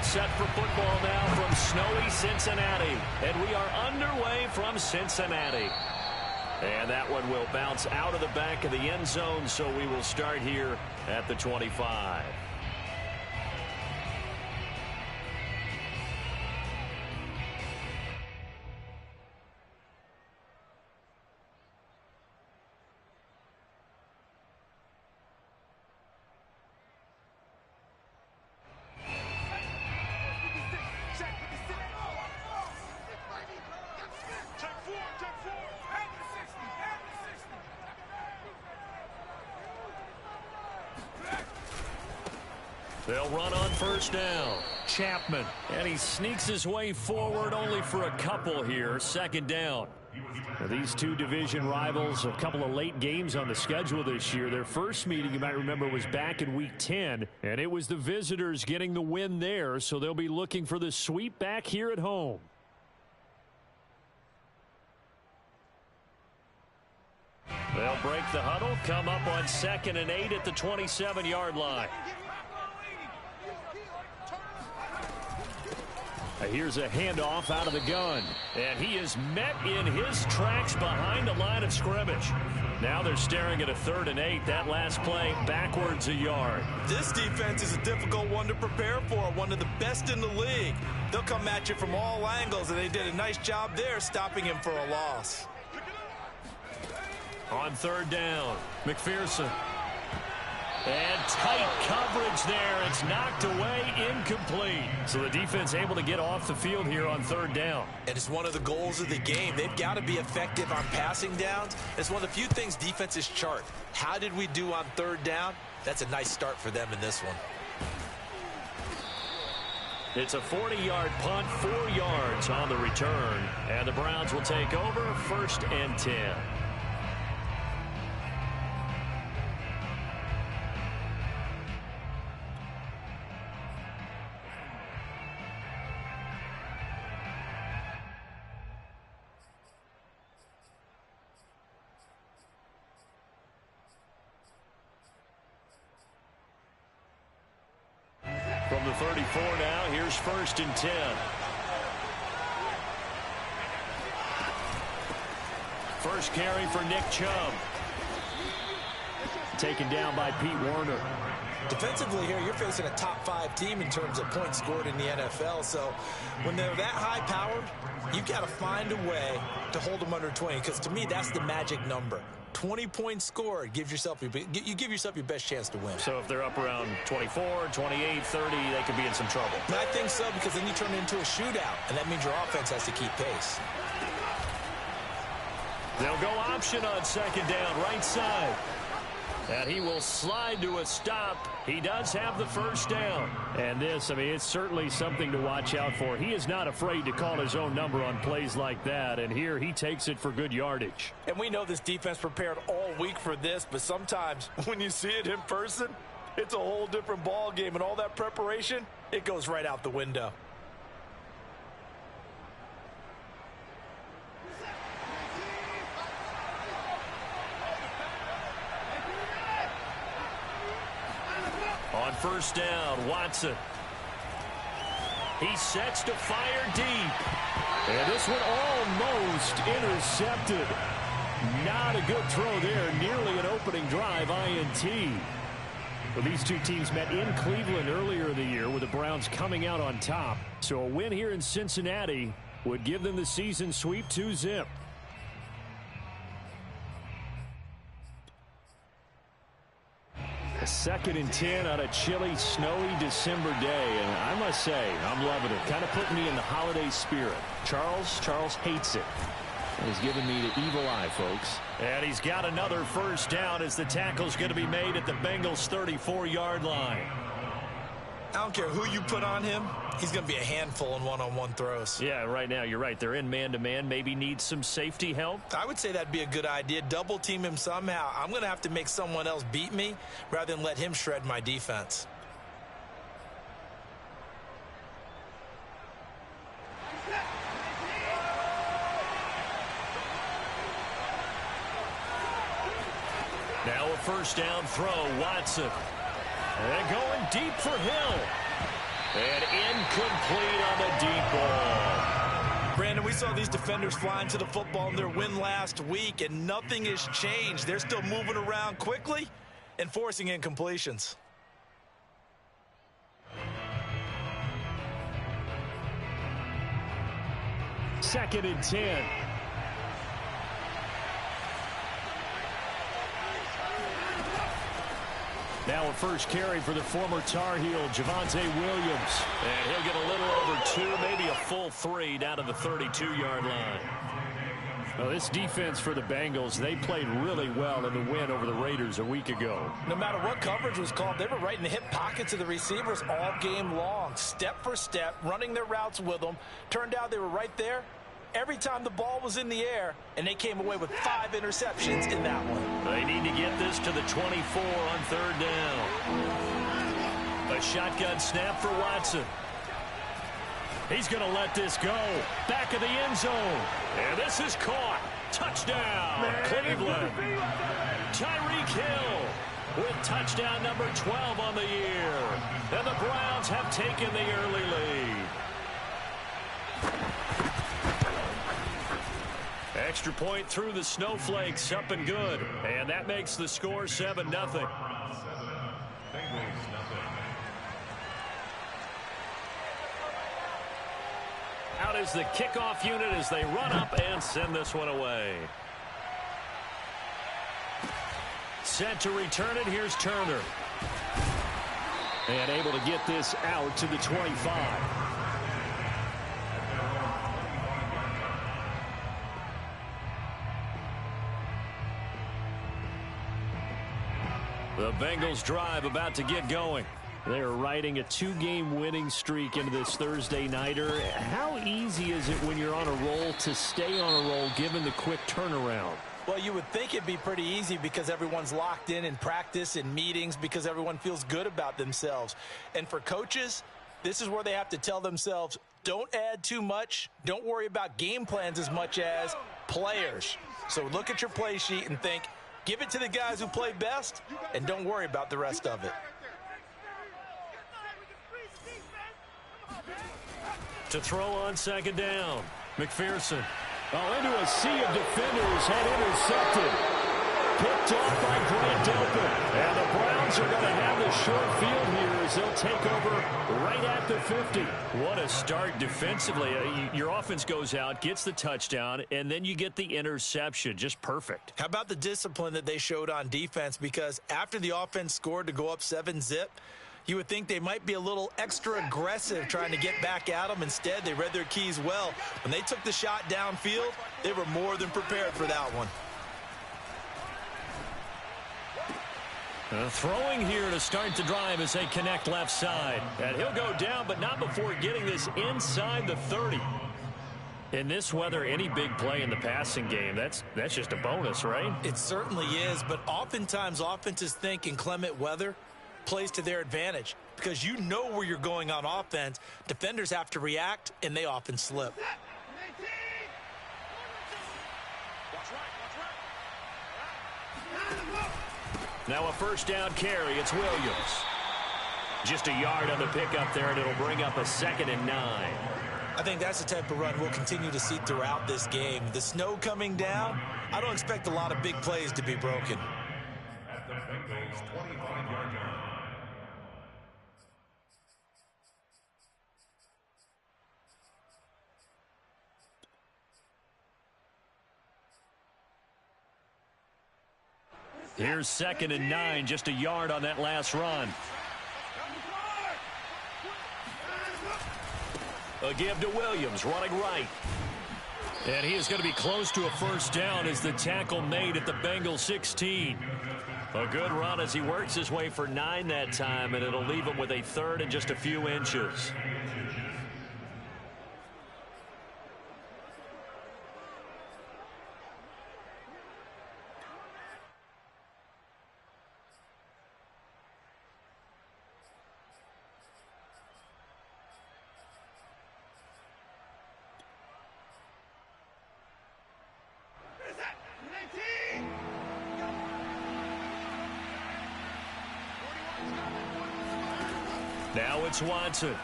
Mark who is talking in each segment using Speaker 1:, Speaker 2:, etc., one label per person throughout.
Speaker 1: set for football now from snowy Cincinnati. And we are underway from Cincinnati. And that one will bounce out of the back of the end zone, so we will start here at the 25. They'll run on first down. Chapman. And he sneaks his way forward only for a couple here. Second down. Now, these two division rivals, a couple of late games on the schedule this year. Their first meeting, you might remember, was back in Week 10. And it was the visitors getting the win there. So they'll be looking for the sweep back here at home. They'll break the huddle. Come up on 2nd and 8 at the 27-yard line. Here's a handoff out of the gun. And he is met in his tracks behind the line of scrimmage. Now they're staring at a 3rd and 8. That last play backwards a yard.
Speaker 2: This defense is a difficult one to prepare for. One of the best in the league. They'll come at you from all angles, and they did a nice job there stopping him for a loss.
Speaker 1: On 3rd down, McPherson. And tight coverage there. It's knocked away, incomplete. So the defense able to get off the field here on 3rd down.
Speaker 2: And it's one of the goals of the game. They've got to be effective on passing downs. It's one of the few things defenses chart. How did we do on 3rd down? That's a nice start for them in this one.
Speaker 1: It's a 40-yard punt, 4 yards on the return. And the Browns will take over 1st and 10. From the 34 now, here's 1st and 10. First carry for Nick Chubb. Taken down by Pete Werner.
Speaker 2: Defensively here, you're facing a top 5 team in terms of points scored in the NFL. So when they're that high-powered, you've got to find a way to hold them under 20. Because to me, that's the magic number. 20 points scored, you give yourself your best chance to win.
Speaker 1: So if they're up around 24, 28, 30, they could be in some trouble.
Speaker 2: And I think so, because then you turn it into a shootout, and that means your offense has to keep pace.
Speaker 1: They'll go option on 2nd down, right side. And he will slide to a stop. He does have the first down. And this, I mean, it's certainly something to watch out for. He is not afraid to call his own number on plays like that. And here he takes it for good yardage.
Speaker 2: And we know this defense prepared all week for this, but sometimes when you see it in person, it's a whole different ball game. And all that preparation, it goes right out the window.
Speaker 1: On 1st down, Watson. He sets to fire deep. And this one almost intercepted. Not a good throw there. Nearly an opening drive INT. Well, these two teams met in Cleveland earlier in the year with the Browns coming out on top. So a win here in Cincinnati would give them the season sweep 2-zip. A 2nd and 10 on a chilly, snowy December day. And I must say, I'm loving it. Kind of putting me in the holiday spirit. Charles hates it. He's giving me the evil eye, folks. And he's got another first down as the tackle's going to be made at the Bengals' 34-yard line.
Speaker 2: I don't care who you put on him. He's going to be a handful in one-on-one throws.
Speaker 1: Yeah, right now, you're right. They're in man-to-man. Maybe needs some safety help.
Speaker 2: I would say that'd be a good idea. Double team him somehow. I'm going to have to make someone else beat me rather than let him shred my defense.
Speaker 1: Now a first down throw, Watson. And going deep for Hill. And incomplete on the deep ball.
Speaker 2: Brandon, we saw these defenders flying to the football in their win last week, and nothing has changed. They're still moving around quickly and forcing incompletions.
Speaker 1: Second and 10. Now a first carry for the former Tar Heel, Javonte Williams. And he'll get a little over 2, maybe a full 3 down to the 32-yard line. Well, this defense for the Bengals, they played really well in the win over the Raiders a week ago.
Speaker 2: No matter what coverage was called, they were right in the hip pockets of the receivers all game long, step for step, running their routes with them. Turned out they were right there every time the ball was in the air, and they came away with 5 interceptions in that one.
Speaker 1: They need to get this to the 24 on third down. A shotgun snap for Watson. He's going to let this go. Back of the end zone. And this is caught. Touchdown, Cleveland. Tyreek Hill with touchdown number 12 on the year. And the Browns have taken the early lead. Extra point through the snowflakes, up and good. And that makes the score 7-0. Out is the kickoff unit as they run up and send this one away. Set to return it. Here's Turner. And able to get this out to the 25. The Bengals drive about to get going. They're riding a 2-game winning streak into this Thursday nighter. How easy is it when you're on a roll to stay on a roll given the quick turnaround?
Speaker 2: Well, you would think it'd be pretty easy because everyone's locked in practice and meetings because everyone feels good about themselves. And for coaches, this is where they have to tell themselves, don't add too much. Don't worry about game plans as much as players. So look at your play sheet and think, give it to the guys who play best, and don't worry about the rest of it.
Speaker 1: To throw on second down, McPherson. Oh, into a sea of defenders, had intercepted. Picked off by Grant Delpit. And the Browns are going to have the short field here as they'll take over right at the 50. What a start defensively. Your offense goes out, gets the touchdown, and then you get the interception. Just perfect.
Speaker 2: How about the discipline that they showed on defense? Because after the offense scored to go up 7-0, you would think they might be a little extra aggressive trying to get back at them. Instead, they read their keys well. When they took the shot downfield, they were more than prepared for that one.
Speaker 1: Throwing here to start the drive as they connect left side. And he'll go down, but not before getting this inside the 30. In this weather, any big play in the passing game, that's just a bonus, right?
Speaker 2: It certainly is, but oftentimes offenses think inclement weather plays to their advantage because you know where you're going on offense. Defenders have to react, and they often slip.
Speaker 1: Now a first down carry. It's Williams. Just a yard on the pickup there, and it'll bring up a 2nd and 9.
Speaker 2: I think that's the type of run we'll continue to see throughout this game. The snow coming down, I don't expect a lot of big plays to be broken.
Speaker 3: At the Bengals 25-yard line.
Speaker 1: Here's 2nd and 9, just a yard on that last run. A give to Williams, running right. And he is going to be close to a first down as the tackle made at the Bengals 16. A good run as he works his way for 9 that time, and it'll leave him with a 3rd and just a few inches. Now it's Watson.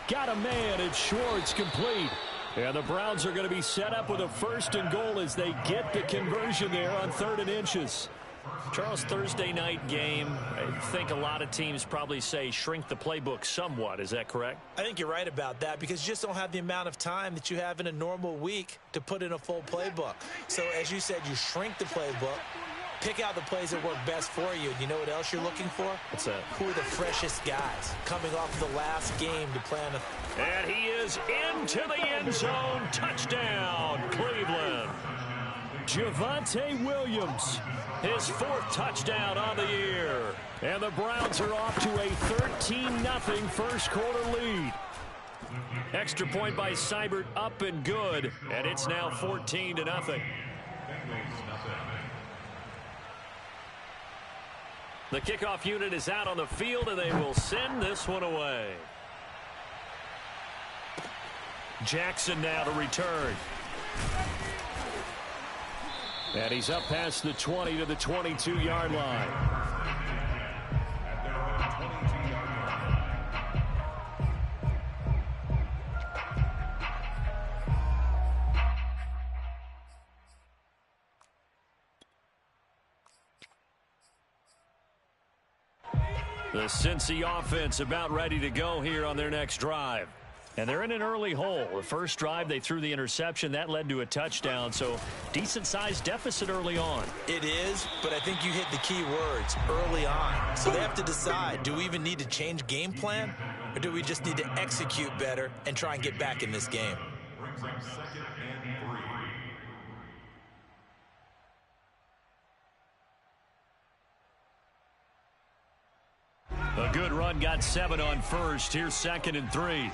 Speaker 1: Got a man. It's Schwartz, complete. And the Browns are going to be set up with a 1st and goal as they get the conversion there on 3rd and inches. Charles, Thursday night game, I think a lot of teams probably say shrink the playbook somewhat. Is that correct?
Speaker 2: I think you're right about that because you just don't have the amount of time that you have in a normal week to put in a full playbook. So as you said, you shrink the playbook, pick out the plays that work best for you. And you know what else you're looking for?
Speaker 1: What's that?
Speaker 2: Who are the freshest guys coming off the last game to play on a...
Speaker 1: And he is into the end zone. Touchdown, Cleveland. Javonte Williams, his 4th touchdown on the year. And the Browns are off to a 13-0 first quarter lead. Extra point by Seibert, up and good. And it's now 14-0. The kickoff unit is out on the field, and they will send this one away. Jackson now to return. And he's up past the 20 to the 22-yard line. The Cincy offense about ready to go here on their next drive. And they're in an early hole. The first drive, they threw the interception. That led to a touchdown, so decent-sized deficit early on.
Speaker 2: It is, but I think you hit the key words, early on. So they have to decide, do we even need to change game plan, or do we just need to execute better and try and get back in this game?
Speaker 3: Brings up 2nd and 3.
Speaker 1: A good run got 7 on first. Here's 2nd and 3.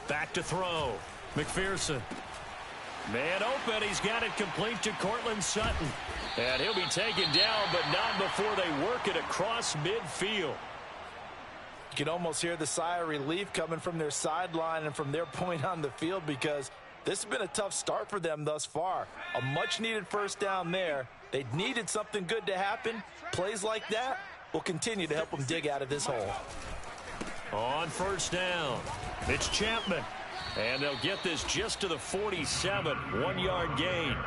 Speaker 1: Back to throw. McPherson. Man open. He's got it complete to Cortland Sutton. And he'll be taken down, but not before they work it across midfield.
Speaker 2: You can almost hear the sigh of relief coming from their sideline and from their point on the field because this has been a tough start for them thus far. A much-needed first down there. They needed something good to happen. Plays like that will continue to help them dig out of this hole.
Speaker 1: On first down, it's Chapman. And they'll get this just to the 47, 1-yard gain.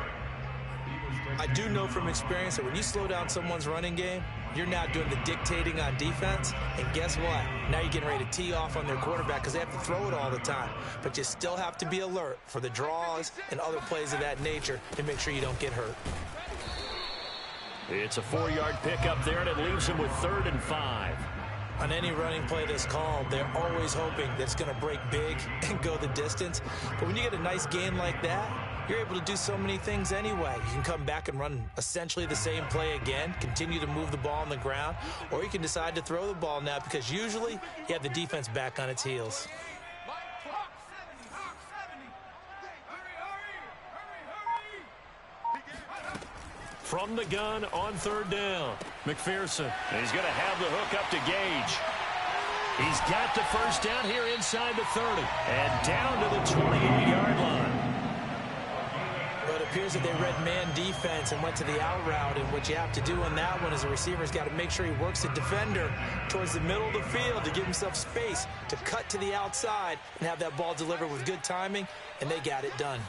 Speaker 2: I do know from experience that when you slow down someone's running game, you're now doing the dictating on defense. And guess what? Now you're getting ready to tee off on their quarterback because they have to throw it all the time. But you still have to be alert for the draws and other plays of that nature to make sure you don't get hurt.
Speaker 1: It's a 4-yard pickup there, and it leaves them with 3rd and 5.
Speaker 2: On any running play that's called, they're always hoping that it's going to break big and go the distance. But when you get a nice gain like that, you're able to do so many things anyway. You can come back and run essentially the same play again, continue to move the ball on the ground, or you can decide to throw the ball now because usually you have the defense back on its heels.
Speaker 1: From the gun on 3rd down, McPherson. He's going to have the hook up to Gage. He's got the first down here inside the 30 and down to the 28-yard line.
Speaker 2: Well, it appears that they read man defense and went to the out route, and what you have to do on that one is the receiver's got to make sure he works the defender towards the middle of the field to give himself space to cut to the outside and have that ball delivered with good timing, and they got it done.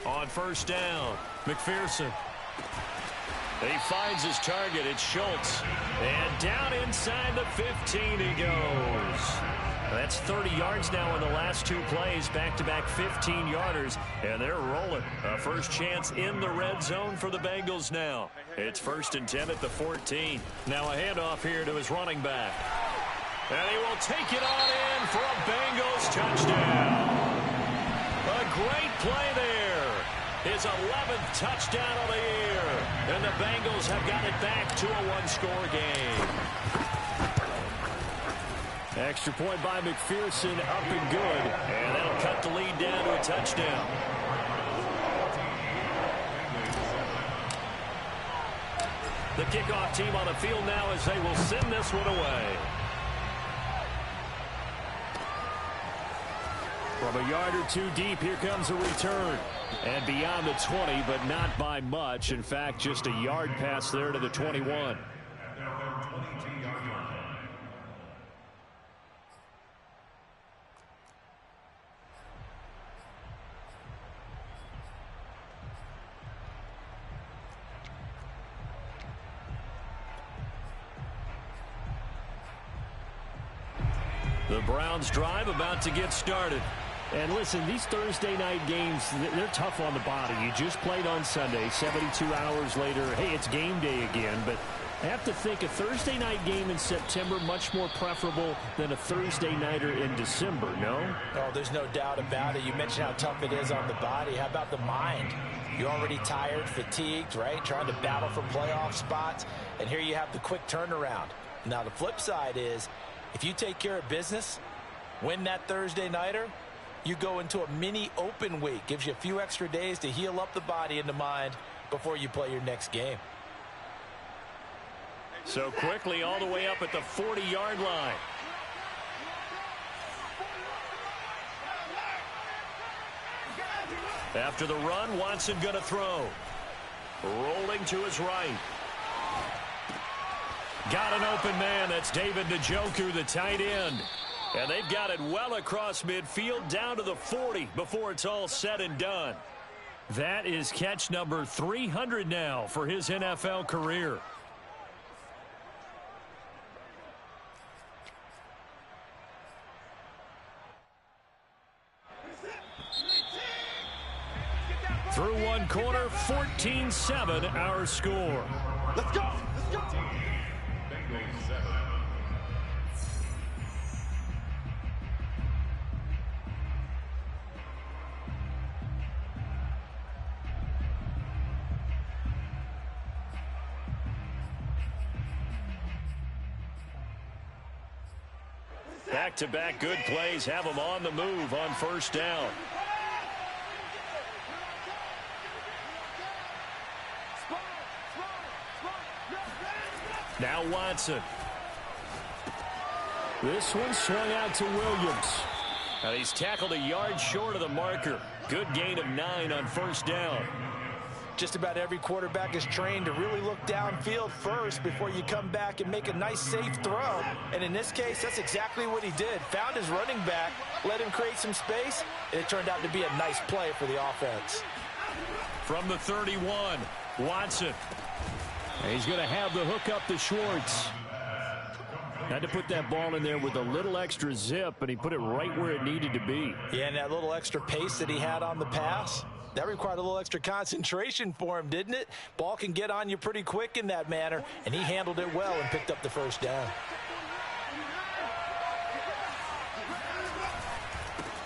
Speaker 1: On first down, McPherson. He finds his target. It's Schultz. And down inside the 15 he goes. That's 30 yards now in the last 2 plays. Back-to-back 15-yarders. And they're rolling. A first chance in the red zone for the Bengals now. It's 1st and 10 at the 14. Now a handoff here to his running back. And he will take it on in for a Bengals touchdown. A great play there. His 11th touchdown of the year. And the Bengals have got it back to a 1-score game. Extra point by McPherson, up and good. And that'll cut the lead down to a touchdown. The kickoff team on the field now as they will send this one away. From a yard or two deep, here comes a return. And beyond the 20, but not by much. In fact, just a yard pass there to the 21. The Browns drive about to get started.
Speaker 4: And listen, these Thursday night games, they're tough on the body. You just played on Sunday, 72 hours later. Hey, it's game day again. But I have to think a Thursday night game in September much more preferable than a Thursday nighter in December, no?
Speaker 2: Oh, there's no doubt about it. You mentioned how tough it is on the body. How about the mind? You're already tired, fatigued, right? Trying to battle for playoff spots. And here you have the quick turnaround. Now, the flip side is, if you take care of business, win that Thursday nighter, you go into a mini open week. Gives you a few extra days to heal up the body and the mind before you play your next game.
Speaker 1: So quickly all the way up at the 40-yard line. After the run, Watson going to throw. Rolling to his right. Got an open man. That's David Njoku, the tight end. And they've got it well across midfield down to the 40 before it's all said and done. That is catch number 300 now for his NFL career. Through one quarter, 14-7 our score.
Speaker 5: Let's go! Let's go!
Speaker 1: Back-to-back good plays have them on the move on first down. Now Watson. This one swung out to Williams. And he's tackled a yard short of the marker. Good gain of 9 on first down.
Speaker 2: Just about every quarterback is trained to really look downfield first before you come back and make a nice, safe throw. And in this case, that's exactly what he did. Found his running back, let him create some space, and it turned out to be a nice play for the offense.
Speaker 1: From the 31, Watson. He's going to have the hook up to Schwartz. Had to put that ball in there with a little extra zip, and he put it right where it needed to be.
Speaker 2: Yeah, and that little extra pace that he had on the pass, that required a little extra concentration for him, didn't it? Ball can get on you pretty quick in that manner, and he handled it well and picked up the first down.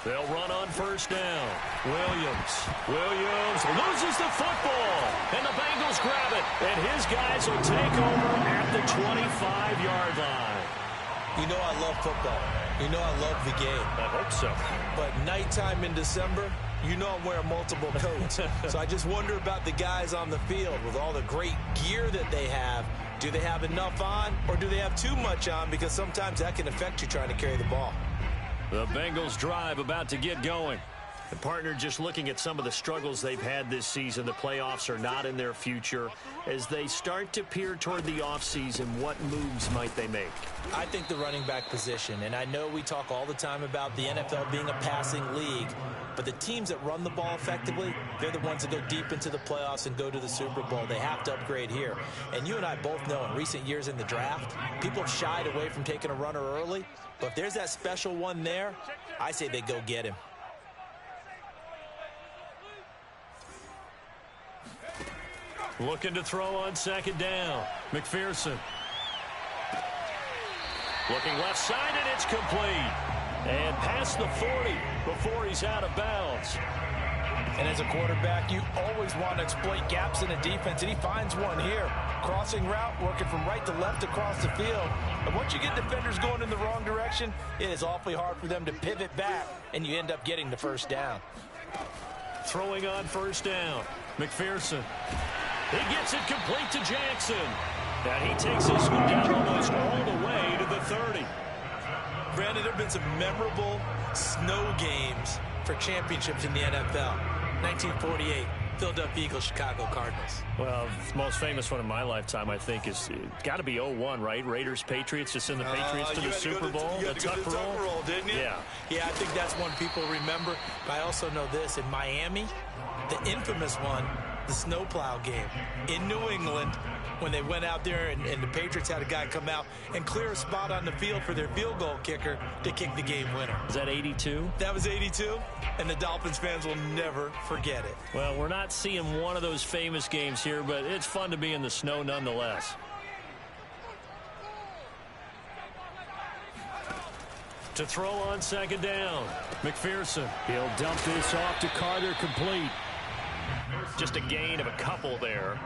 Speaker 1: They'll run on first down. Williams loses the football, and the Bengals grab it, and his guys will take over at the 25-yard line.
Speaker 2: You know I love football. You know I love the game.
Speaker 1: I hope so.
Speaker 2: But nighttime in December, you know I'm wearing multiple coats. So I just wonder about the guys on the field with all the great gear that they have. Do they have enough on, or do they have too much on? Because sometimes that can affect you trying to carry the ball.
Speaker 1: The Bengals drive about to get going. The partner, just looking at some of the struggles they've had this season, the playoffs are not in their future. As they start to peer toward the offseason, what moves might they make?
Speaker 2: I think the running back position, and I know we talk all the time about the NFL being a passing league, but the teams that run the ball effectively, they're the ones that go deep into the playoffs and go to the Super Bowl. They have to upgrade here. And you and I both know in recent years in the draft, people have shied away from taking a runner early, but if there's that special one there, I say they go get him.
Speaker 1: Looking to throw on second down. McPherson. Looking left side, and it's complete. And past the 40 before he's out of bounds.
Speaker 2: And as a quarterback, you always want to exploit gaps in a defense, and he finds one here. Crossing route, working from right to left across the field. And once you get defenders going in the wrong direction, it is awfully hard for them to pivot back, and you end up getting the first down.
Speaker 1: Throwing on first down. McPherson. He gets it complete to Jackson. And he takes this one down almost all the way to the 30.
Speaker 2: Brandon, there have been some memorable snow games for championships in the NFL. 1948, Philadelphia Eagles, Chicago Cardinals.
Speaker 4: Well, the most famous one in my lifetime, I think, is got to be 01, right? Raiders, Patriots, to send the Patriots to the Super Bowl.
Speaker 2: You had to go to the Tuck Roll, didn't you?
Speaker 4: Yeah.
Speaker 2: Yeah, I think that's one people remember. But I also know this. In Miami, the infamous one, the snowplow game in New England, when they went out there and the Patriots had a guy come out and clear a spot on the field for their field goal kicker to kick the game winner.
Speaker 4: Is that 82?
Speaker 2: That was 82, and the Dolphins fans will never forget it.
Speaker 4: Well, we're not seeing one of those famous games here, but it's fun to be in the snow nonetheless. To throw on second down, McPherson. He'll dump this off to Carter, complete. Just a gain of a couple there.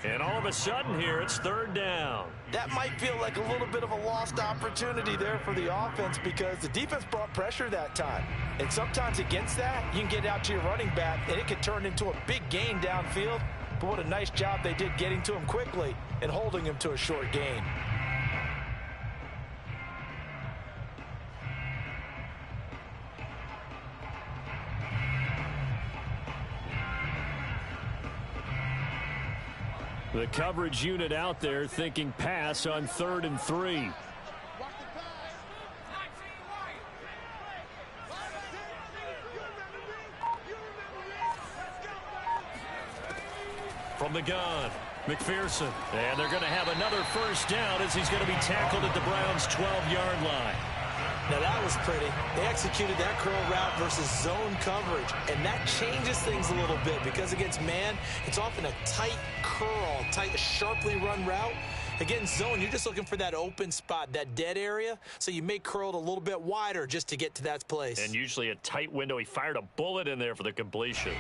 Speaker 4: And all of a sudden here, it's third down.
Speaker 2: That might feel like a little bit of a lost opportunity there for the offense because the defense brought pressure that time. And sometimes against that, you can get out to your running back, and it could turn into a big gain downfield. But what a nice job they did getting to him quickly and holding him to a short gain.
Speaker 4: The coverage unit out there thinking pass on 3rd and 3. From the gun, McPherson. And they're going to have another first down as he's going to be tackled at the Browns' 12-yard line.
Speaker 2: Now that was pretty. They executed that curl route versus zone coverage, and that changes things a little bit because against man, it's often a tight curl, tight, sharply run route. Against zone, you're just looking for that open spot, that dead area, so you may curl it a little bit wider just to get to that place.
Speaker 4: And usually a tight window. He fired a bullet in there for the completion.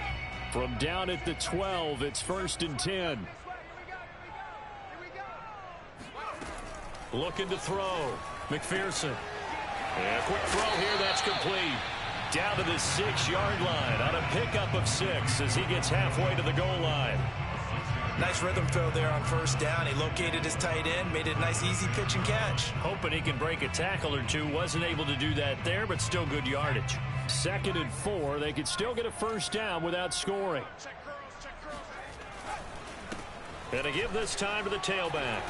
Speaker 4: From down at the 12, it's 1st and 10. Looking to throw. McPherson. And a quick throw here, that's complete. Down to the 6-yard line on a pickup of 6 as he gets halfway to the goal line.
Speaker 2: Nice rhythm throw there on first down. He located his tight end, made it a nice easy pitch and catch.
Speaker 4: Hoping he can break a tackle or two. Wasn't able to do that there, but still good yardage. 2nd and 4. They could still get a first down without scoring. And to give this time to the tailback.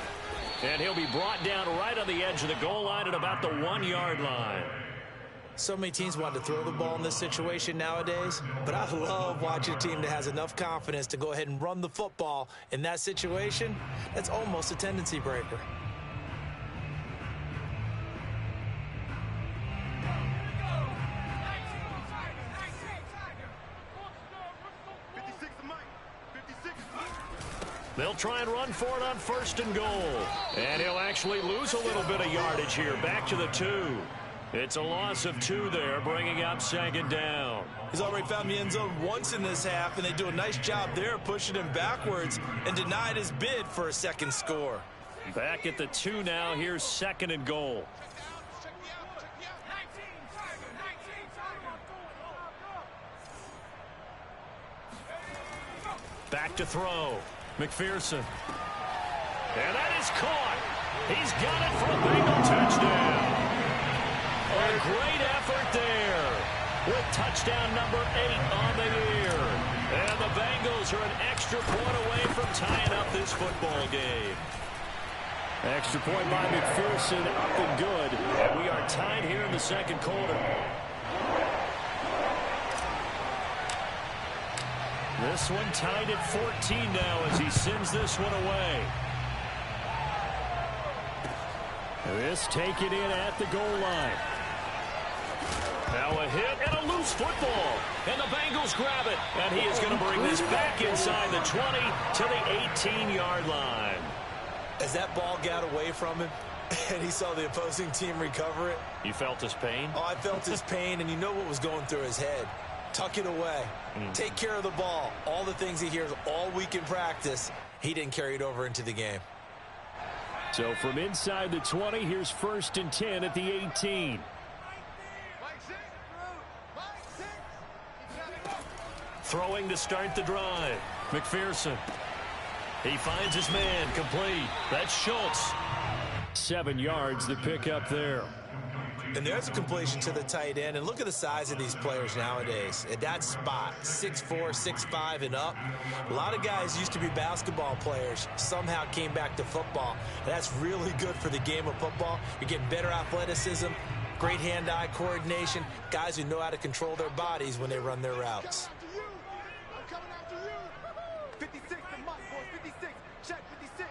Speaker 4: And he'll be brought down right on the edge of the goal line at about the 1-yard line.
Speaker 2: So many teams want to throw the ball in this situation nowadays, but I love watching a team that has enough confidence to go ahead and run the football in that situation. That's almost a tendency breaker.
Speaker 4: They'll try and run for it on 1st and goal. And he'll actually lose a little bit of yardage here. Back to the 2. It's a loss of 2 there, bringing up 2nd down.
Speaker 2: He's already found the end zone once in this half, and they do a nice job there pushing him backwards and denied his bid for a second score.
Speaker 4: Back at the 2 now. Here's 2nd and goal. Back to throw. McPherson. And that is caught. He's got it for a Bengal touchdown. A great effort there with touchdown number 8 on the year. And the Bengals are an extra point away from tying up this football game. Extra point by McPherson, up and good. And we are tied here in the 2nd quarter. This one tied at 14 now as he sends this one away. This taken in at the goal line. Now a hit and a loose football. And the Bengals grab it. And he is going to bring this back inside the 20 to the 18-yard line.
Speaker 2: As that ball got away from him and he saw the opposing team recover it.
Speaker 4: You felt his pain?
Speaker 2: Oh, I felt his pain, and you know what was going through his head. Tuck it away. Take care of the ball. All the things he hears all week in practice, he didn't carry it over into the game.
Speaker 4: So from inside the 20, here's 1st and 10 at the 18. Throwing to start the drive. McPherson. He finds his man, complete. That's Schultz. 7 yards to pick up there.
Speaker 2: And there's a completion to the tight end. And look at the size of these players nowadays. At that spot, 6'4", 6'5", and up. A lot of guys used to be basketball players, somehow came back to football. That's really good for the game of football. You're getting better athleticism, great hand-eye coordination, guys who know how to control their bodies when they run their routes.
Speaker 5: I'm coming after you. 56, the mark, boys. 56. Check 56.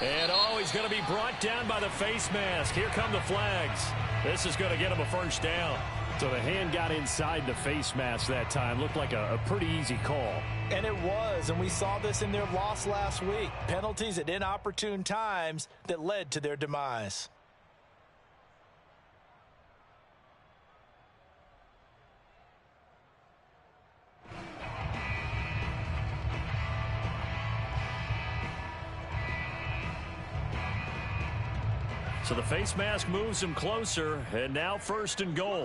Speaker 4: And he's going to be brought down by the face mask. Here come the flags. This is going to get him a first down. So the hand got inside the face mask that time. Looked like a pretty easy call.
Speaker 2: And it was, and we saw this in their loss last week. Penalties at inopportune times that led to their demise.
Speaker 4: So the face mask moves him closer, and now 1st and goal.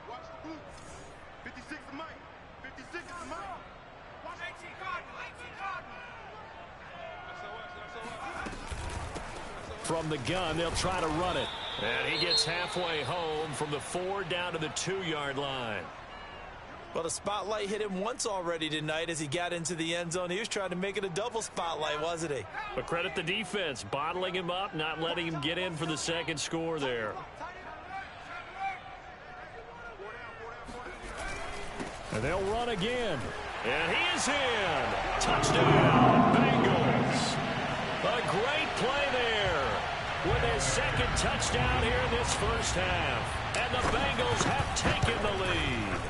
Speaker 5: Watch the blue. 56 to Mike. 56 to Mike. Watch 18 Cardinal.
Speaker 4: From the gun, they'll try to run it. And he gets halfway home from the 4 down to the 2-yard line.
Speaker 2: Well, the spotlight hit him once already tonight as he got into the end zone. He was trying to make it a double spotlight, wasn't he?
Speaker 4: But credit the defense, bottling him up, not letting him get in for the second score there. And they'll run again. And he is in. Touchdown, Bengals. A great play there with his second touchdown here in this first half. And the Bengals have taken the lead.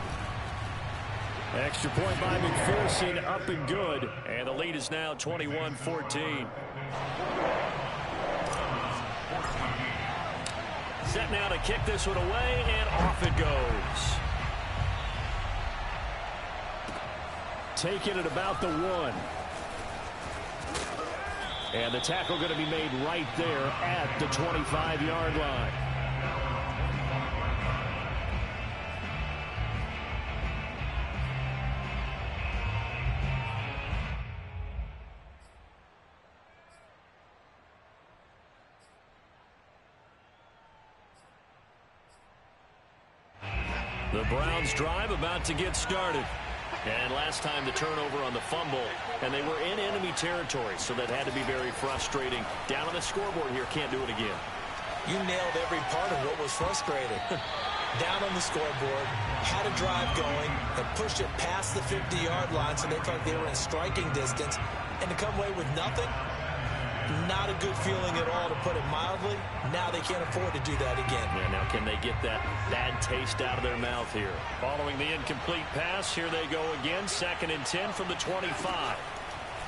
Speaker 4: Extra point by McPherson, up and good. And the lead is now 21-14. Set now to kick this one away, and off it goes. Taking it about the 1. And the tackle going to be made right there at the 25-yard line. The Browns drive about to get started. And last time the turnover on the fumble, and they were in enemy territory, so that had to be very frustrating. Down on the scoreboard here, can't do it again.
Speaker 2: You nailed every part of what was frustrating. Down on the scoreboard, had a drive going, and pushed it past the 50-yard line so they thought they were in striking distance, and to come away with nothing, not a good feeling at all, to put it mildly. Now they can't afford to do that again.
Speaker 4: Yeah, now can they get that bad taste out of their mouth here? Following the incomplete pass, here they go again. 2nd and 10 from the 25.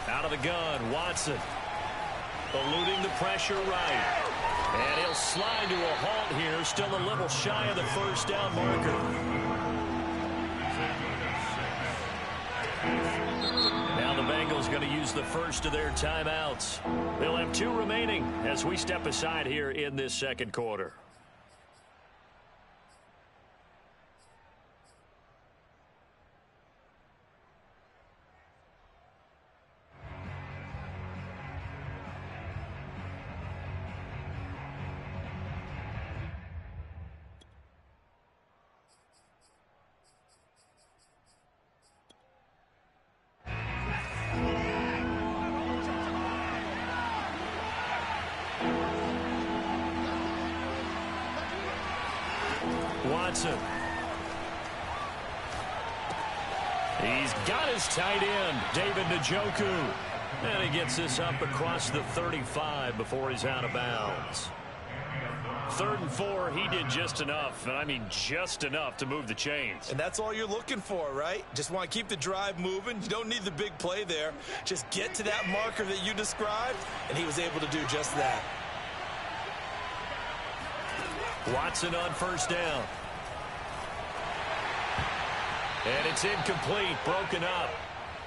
Speaker 4: Out of the gun, Watson. Eluding the pressure right. And he'll slide to a halt here. Still a little shy of the first down marker. Now the Bengals going to use the first of their timeouts. They'll have 2 remaining as we step aside here in this second quarter. Watson. He's got his tight end, David Njoku. And he gets this up across the 35 before he's out of bounds. 3rd and 4, he did just enough, and I mean just enough to move the chains.
Speaker 2: And that's all you're looking for, right? Just want to keep the drive moving. You don't need the big play there. Just get to that marker that you described, and he was able to do just that.
Speaker 4: Watson on 1st down. And it's incomplete, broken up.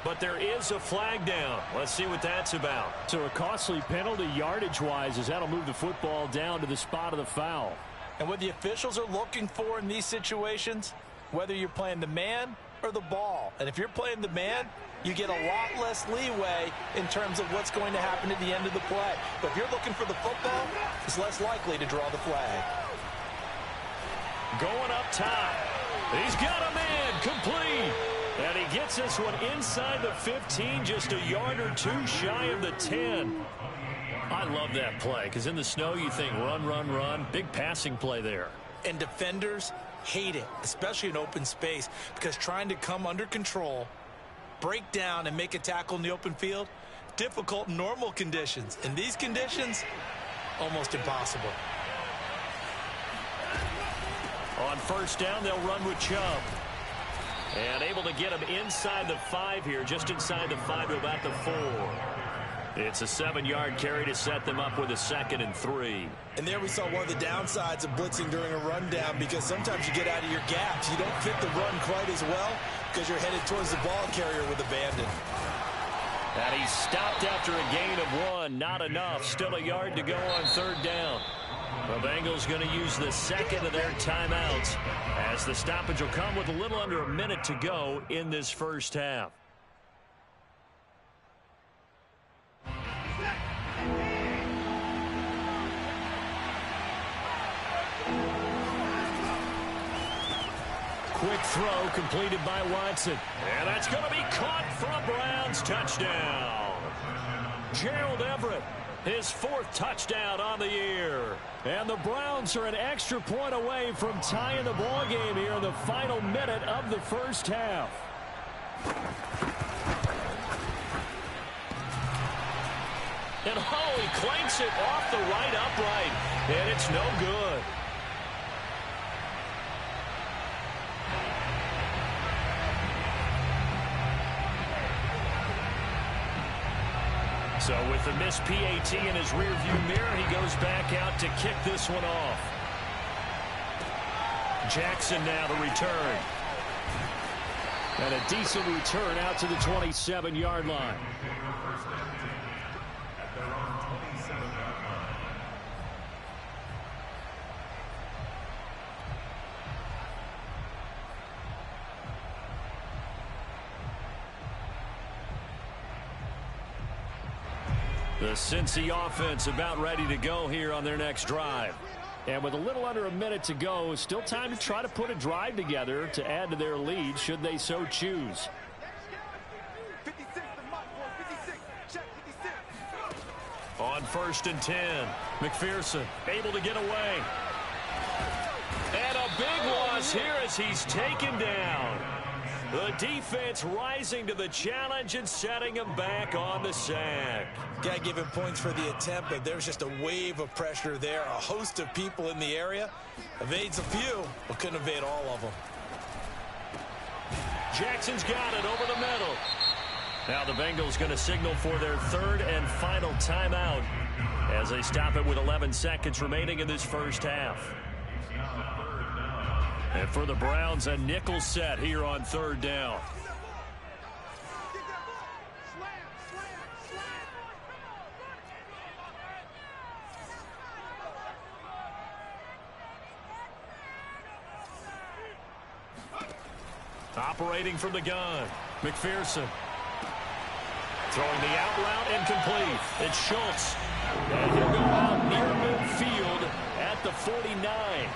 Speaker 4: But there is a flag down. Let's see what that's about. So a costly penalty yardage-wise, as that'll move the football down to the spot of the foul.
Speaker 2: And what the officials are looking for in these situations, whether you're playing the man or the ball. And if you're playing the man, you get a lot less leeway in terms of what's going to happen at the end of the play. But if you're looking for the football, it's less likely to draw the flag.
Speaker 1: Going up top. He's got a man complete. And he gets this one inside the 15, just a yard or two shy of the 10. I love that play because in the snow you think run, run, run. Big passing play there.
Speaker 2: And defenders hate it, especially in open space, because trying to come under control, break down, and make a tackle in the open field, difficult in normal conditions. In these conditions, almost impossible.
Speaker 1: On first down, they'll run with Chubb. And able to get him inside the 5 here, just inside the 5 to about the 4. It's a 7-yard carry to set them up with a 2nd and 3.
Speaker 2: And there we saw one of the downsides of blitzing during a rundown, because sometimes you get out of your gaps. You don't fit the run quite as well because you're headed towards the ball carrier with abandon.
Speaker 1: And he stopped after a gain of 1. Not enough. Still a yard to go on third down. The Bengals going to use the second of their timeouts as the stoppage will come with a little under a minute to go in this first half. Quick throw completed by Watson. And that's going to be caught for a Browns touchdown. Gerald Everett, his 4th touchdown on the year. And the Browns are an extra point away from tying the ball game here in the final minute of the first half. And he clanks it off the right upright. And it's no good. So with the missed PAT in his rearview mirror, he goes back out to kick this one off. Jackson now to return. And a decent return out to the 27-yard line. The Cincy offense about ready to go here on their next drive. And with a little under a minute to go, still time to try to put a drive together to add to their lead should they so choose.
Speaker 5: 56 the mark, boys. 56. Check 56.
Speaker 1: On 1st and 10, McPherson able to get away. And a big loss here as he's taken down. The defense rising to the challenge and setting him back on the sack.
Speaker 2: Got to give him points for the attempt, but there's just a wave of pressure there. A host of people in the area. Evades a few, but couldn't evade all of them.
Speaker 1: Jackson's got it over the middle. Now the Bengals going to signal for their 3rd and final timeout as they stop it with 11 seconds remaining in this first half. And for the Browns, a nickel set here on 3rd down. Operating from the gun, McPherson. Throwing the out route incomplete. It's Schultz. And he'll go out near midfield at the 49.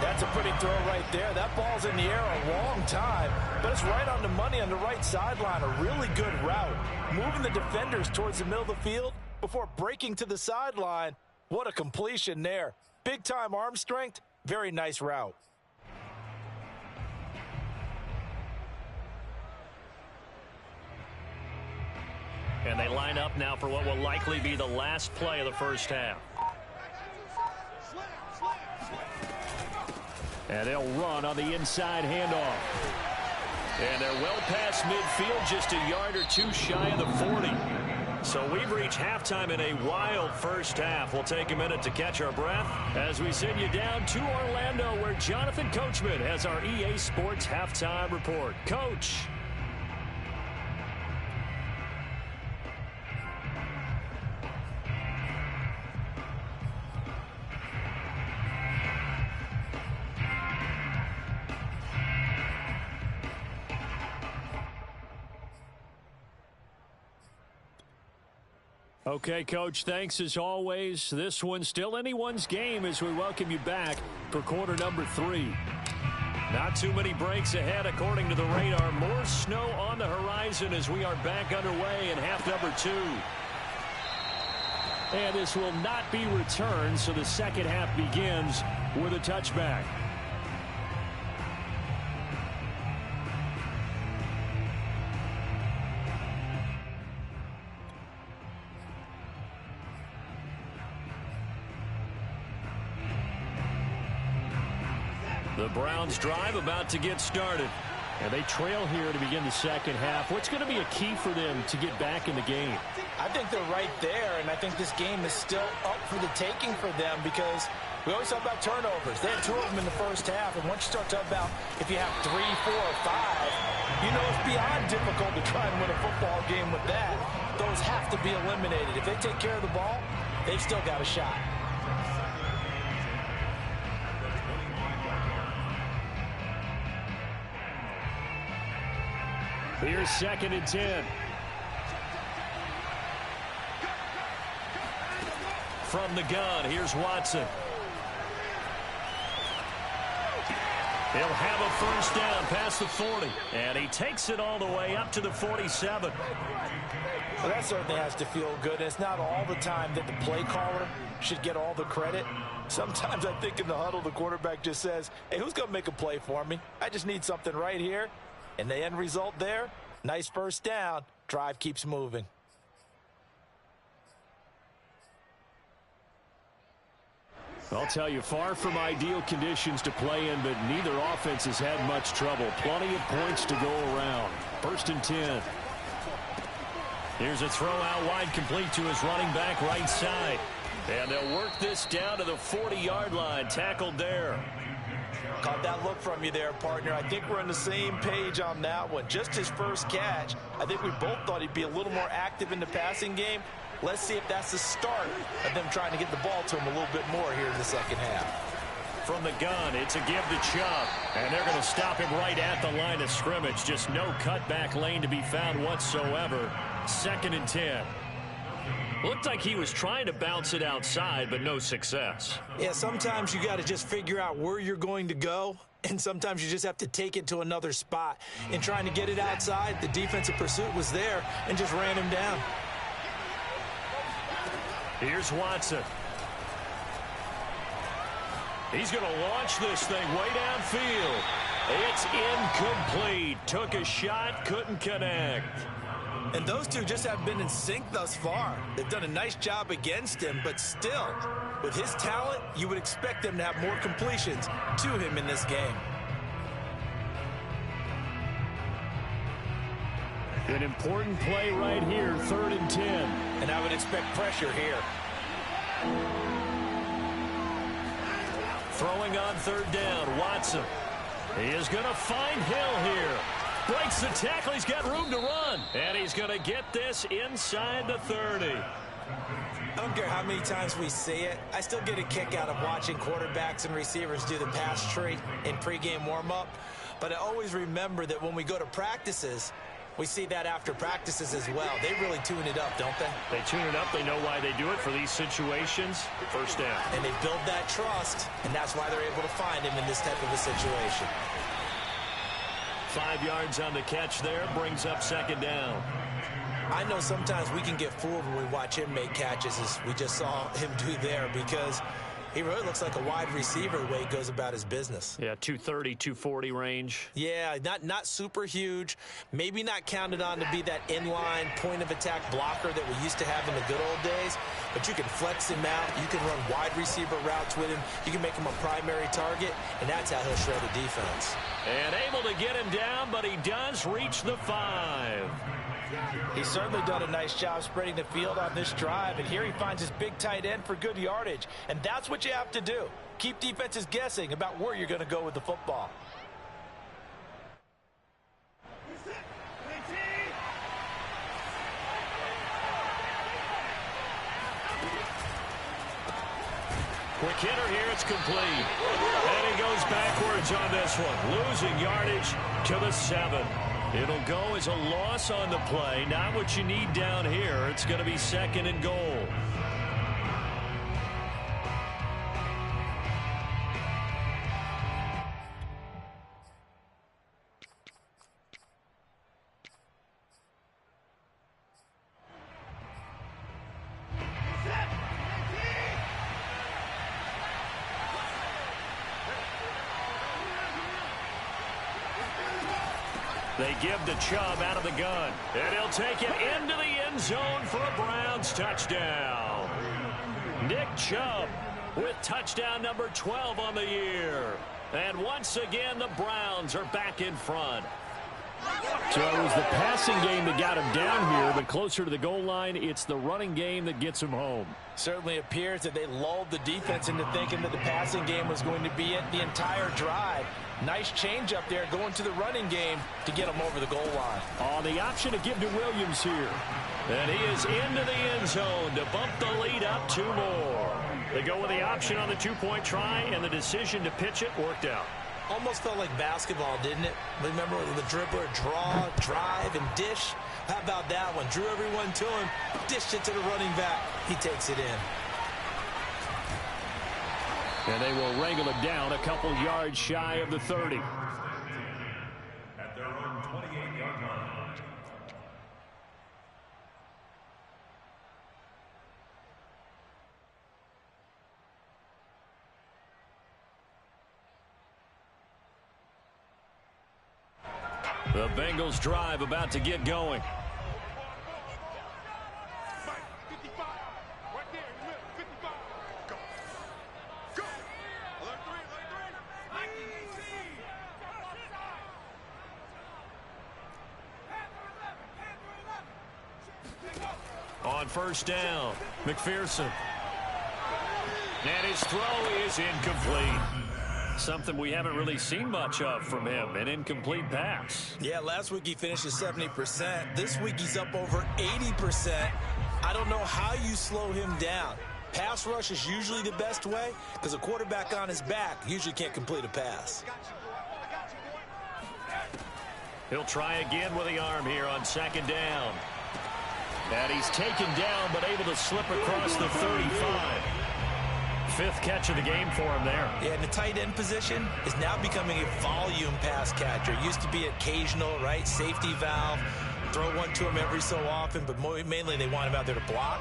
Speaker 2: That's a pretty throw right there. That ball's in the air a long time, but it's right on the money on the right sideline. A really good route. Moving the defenders towards the middle of the field before breaking to the sideline. What a completion there. Big-time arm strength. Very nice route.
Speaker 1: And they line up now for what will likely be the last play of the first half. And they'll run on the inside handoff. And they're well past midfield, just a yard or two shy of the 40. So we've reached halftime in a wild first half. We'll take a minute to catch our breath as we send you down to Orlando, where Jonathan Coachman has our EA Sports Halftime Report. Coach.
Speaker 4: Okay, Coach, thanks as always. This one's still anyone's game as we welcome you back for quarter number 3. Not too many breaks ahead according to the radar. More snow on the horizon as we are back underway in half number 2. And this will not be returned, so the second half begins with a touchback. The Browns drive about to get started. And they trail here to begin the second half. What's going to be a key for them to get back in the game?
Speaker 2: I think they're right there, and I think this game is still up for the taking for them because we always talk about turnovers. They had 2 of them in the first half, and once you start talking about if you have 3, 4, or 5, you know it's beyond difficult to try and win a football game with that. Those have to be eliminated. If they take care of the ball, they've still got a shot.
Speaker 4: Here's 2nd and 10. From the gun, here's Watson. He'll have a first down past the 40. And he takes it all the way up to the 47.
Speaker 2: Well, that certainly has to feel good. It's not all the time that the play caller should get all the credit. Sometimes I think in the huddle, the quarterback just says, hey, who's going to make a play for me? I just need something right here. And the end result there, nice first down. Drive keeps moving.
Speaker 4: I'll tell you, far from ideal conditions to play in, but neither offense has had much trouble. Plenty of points to go around. 1st and 10. Here's a throw out wide, complete to his running back right side. And they'll work this down to the 40-yard line. Tackled there.
Speaker 2: Caught that look from you there, partner. I think we're on the same page on that one. Just his first catch. I think we both thought he'd be a little more active in the passing game. Let's see if that's the start of them trying to get the ball to him a little bit more here in the second half.
Speaker 4: From the gun, it's a give to Chubb. And they're going to stop him right at the line of scrimmage. Just no cutback lane to be found whatsoever. 2nd and 10. Looked like he was trying to bounce it outside, but no success.
Speaker 2: Yeah, sometimes you got to just figure out where you're going to go, and sometimes you just have to take it to another spot. In trying to get it outside, the defensive pursuit was there and just ran him down.
Speaker 4: Here's Watson. He's going to launch this thing way downfield. It's incomplete. Took a shot, couldn't connect.
Speaker 2: And those two just have been in sync thus far. They've done a nice job against him, but still, with his talent, you would expect them to have more completions to him in this game.
Speaker 4: An important play right here, 3rd and 10.
Speaker 2: And I would expect pressure here.
Speaker 4: Throwing on 3rd down, Watson. He is going to find Hill here. Breaks the tackle. He's got room to run. And he's going to get this inside the 30.
Speaker 2: I don't care how many times we see it. I still get a kick out of watching quarterbacks and receivers do the pass tree in pregame warm-up. But I always remember that when we go to practices, we see that after practices as well. They really tune it up, don't they?
Speaker 4: They tune it up. They know why they do it for these situations. First down.
Speaker 2: And they build that trust, and that's why they're able to find him in this type of a situation.
Speaker 4: 5 yards on the catch there. Brings up 2nd down.
Speaker 2: I know sometimes we can get fooled when we watch him make catches, as we just saw him do there, because he really looks like a wide receiver the way he goes about his business.
Speaker 4: Yeah, 230, 240 range.
Speaker 2: Yeah, not super huge. Maybe not counted on to be that inline point-of-attack blocker that we used to have in the good old days, but you can flex him out. You can run wide receiver routes with him. You can make him a primary target, and that's how he'll shred a defense.
Speaker 4: And able to get him down, but he does reach the 5.
Speaker 2: He's certainly done a nice job spreading the field on this drive, and here he finds his big tight end for good yardage, and that's what you have to do. Keep defenses guessing about where you're going to go with the football.
Speaker 4: Quick hitter here, it's complete. And he goes backwards on this one, losing yardage to the 7.
Speaker 1: It'll go as a loss on the play. Not what you need down here. It's going to be 2nd and goal. They give to Chubb out of the gun. And he'll take it into the end zone for a Browns touchdown. Nick Chubb with touchdown number 12 on the year. And once again, the Browns are back in front.
Speaker 4: So it was the passing game that got him down here, but closer to the goal line, it's the running game that gets him home.
Speaker 2: Certainly appears that they lulled the defense into thinking that the passing game was going to be it the entire drive. Nice change up there going to the running game to get him over the goal line.
Speaker 4: Oh, the option to give to Williams here.
Speaker 1: And he is into the end zone to bump the lead up 2 more. They go with the option on the 2-point try, and the decision to pitch it worked out.
Speaker 2: Almost felt like basketball, didn't it? Remember the dribbler, draw, drive, and dish? How about that one? Drew everyone to him, dished it to the running back. He takes it in.
Speaker 4: And they will wrangle it down a couple yards shy of the 30.
Speaker 3: At their own 28-yard line.
Speaker 1: The Bengals drive about to get going.
Speaker 5: 55. Right there in the middle. 55. Go. Go. Alert 3.
Speaker 1: On first down, McPherson. And his throw is incomplete. Something we haven't really seen much of from him, an incomplete pass.
Speaker 2: Yeah, last week he finished at 70%. This week he's up over 80%. I don't know how you slow him down. Pass rush is usually the best way because a quarterback on his back usually can't complete a pass.
Speaker 1: He'll try again with the arm here on 2nd down. And he's taken down but able to slip across the 35. 5th catch of the game for him there.
Speaker 2: Yeah, and the tight end position is now becoming a volume pass catcher. It used to be occasional, right? Safety valve. Throw one to him every so often, but mainly they want him out there to block.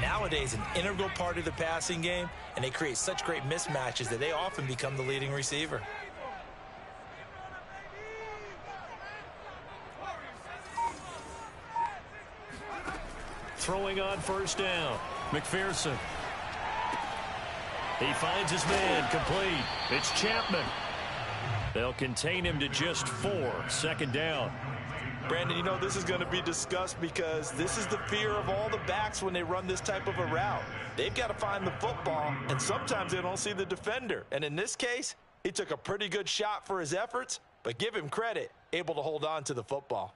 Speaker 2: Nowadays, an integral part of the passing game, and they create such great mismatches that they often become the leading receiver.
Speaker 1: Throwing on first down, McPherson. He finds his man, complete. It's Chapman. They'll contain him to just 4, 2nd down.
Speaker 2: Brandon, you know this is going to be discussed because this is the fear of all the backs when they run this type of a route. They've got to find the football, and sometimes they don't see the defender. And in this case, he took a pretty good shot for his efforts, but give him credit, able to hold on to the football.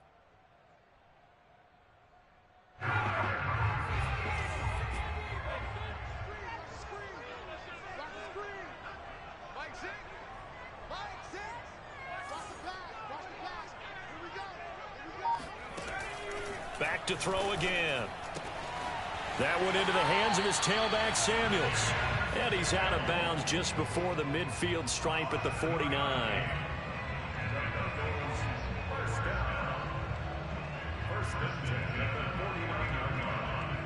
Speaker 1: Back to throw again. That one into the hands of his tailback, Samuels. And he's out of bounds just before the midfield stripe at the 49.
Speaker 3: First and 10 at the 49-yard line.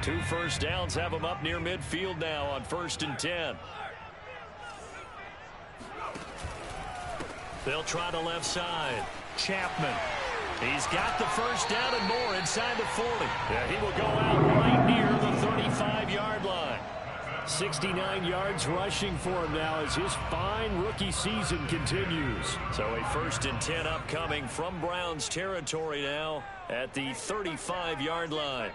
Speaker 1: 2 first downs have him up near midfield now on 1st and 10. They'll try the left side. Chapman. He's got the first down and more inside the 40. Yeah, he will go out right near the 35-yard line. 69 yards rushing for him now as his fine rookie season continues. So a 1st and 10 upcoming from Browns territory now at the 35-yard line.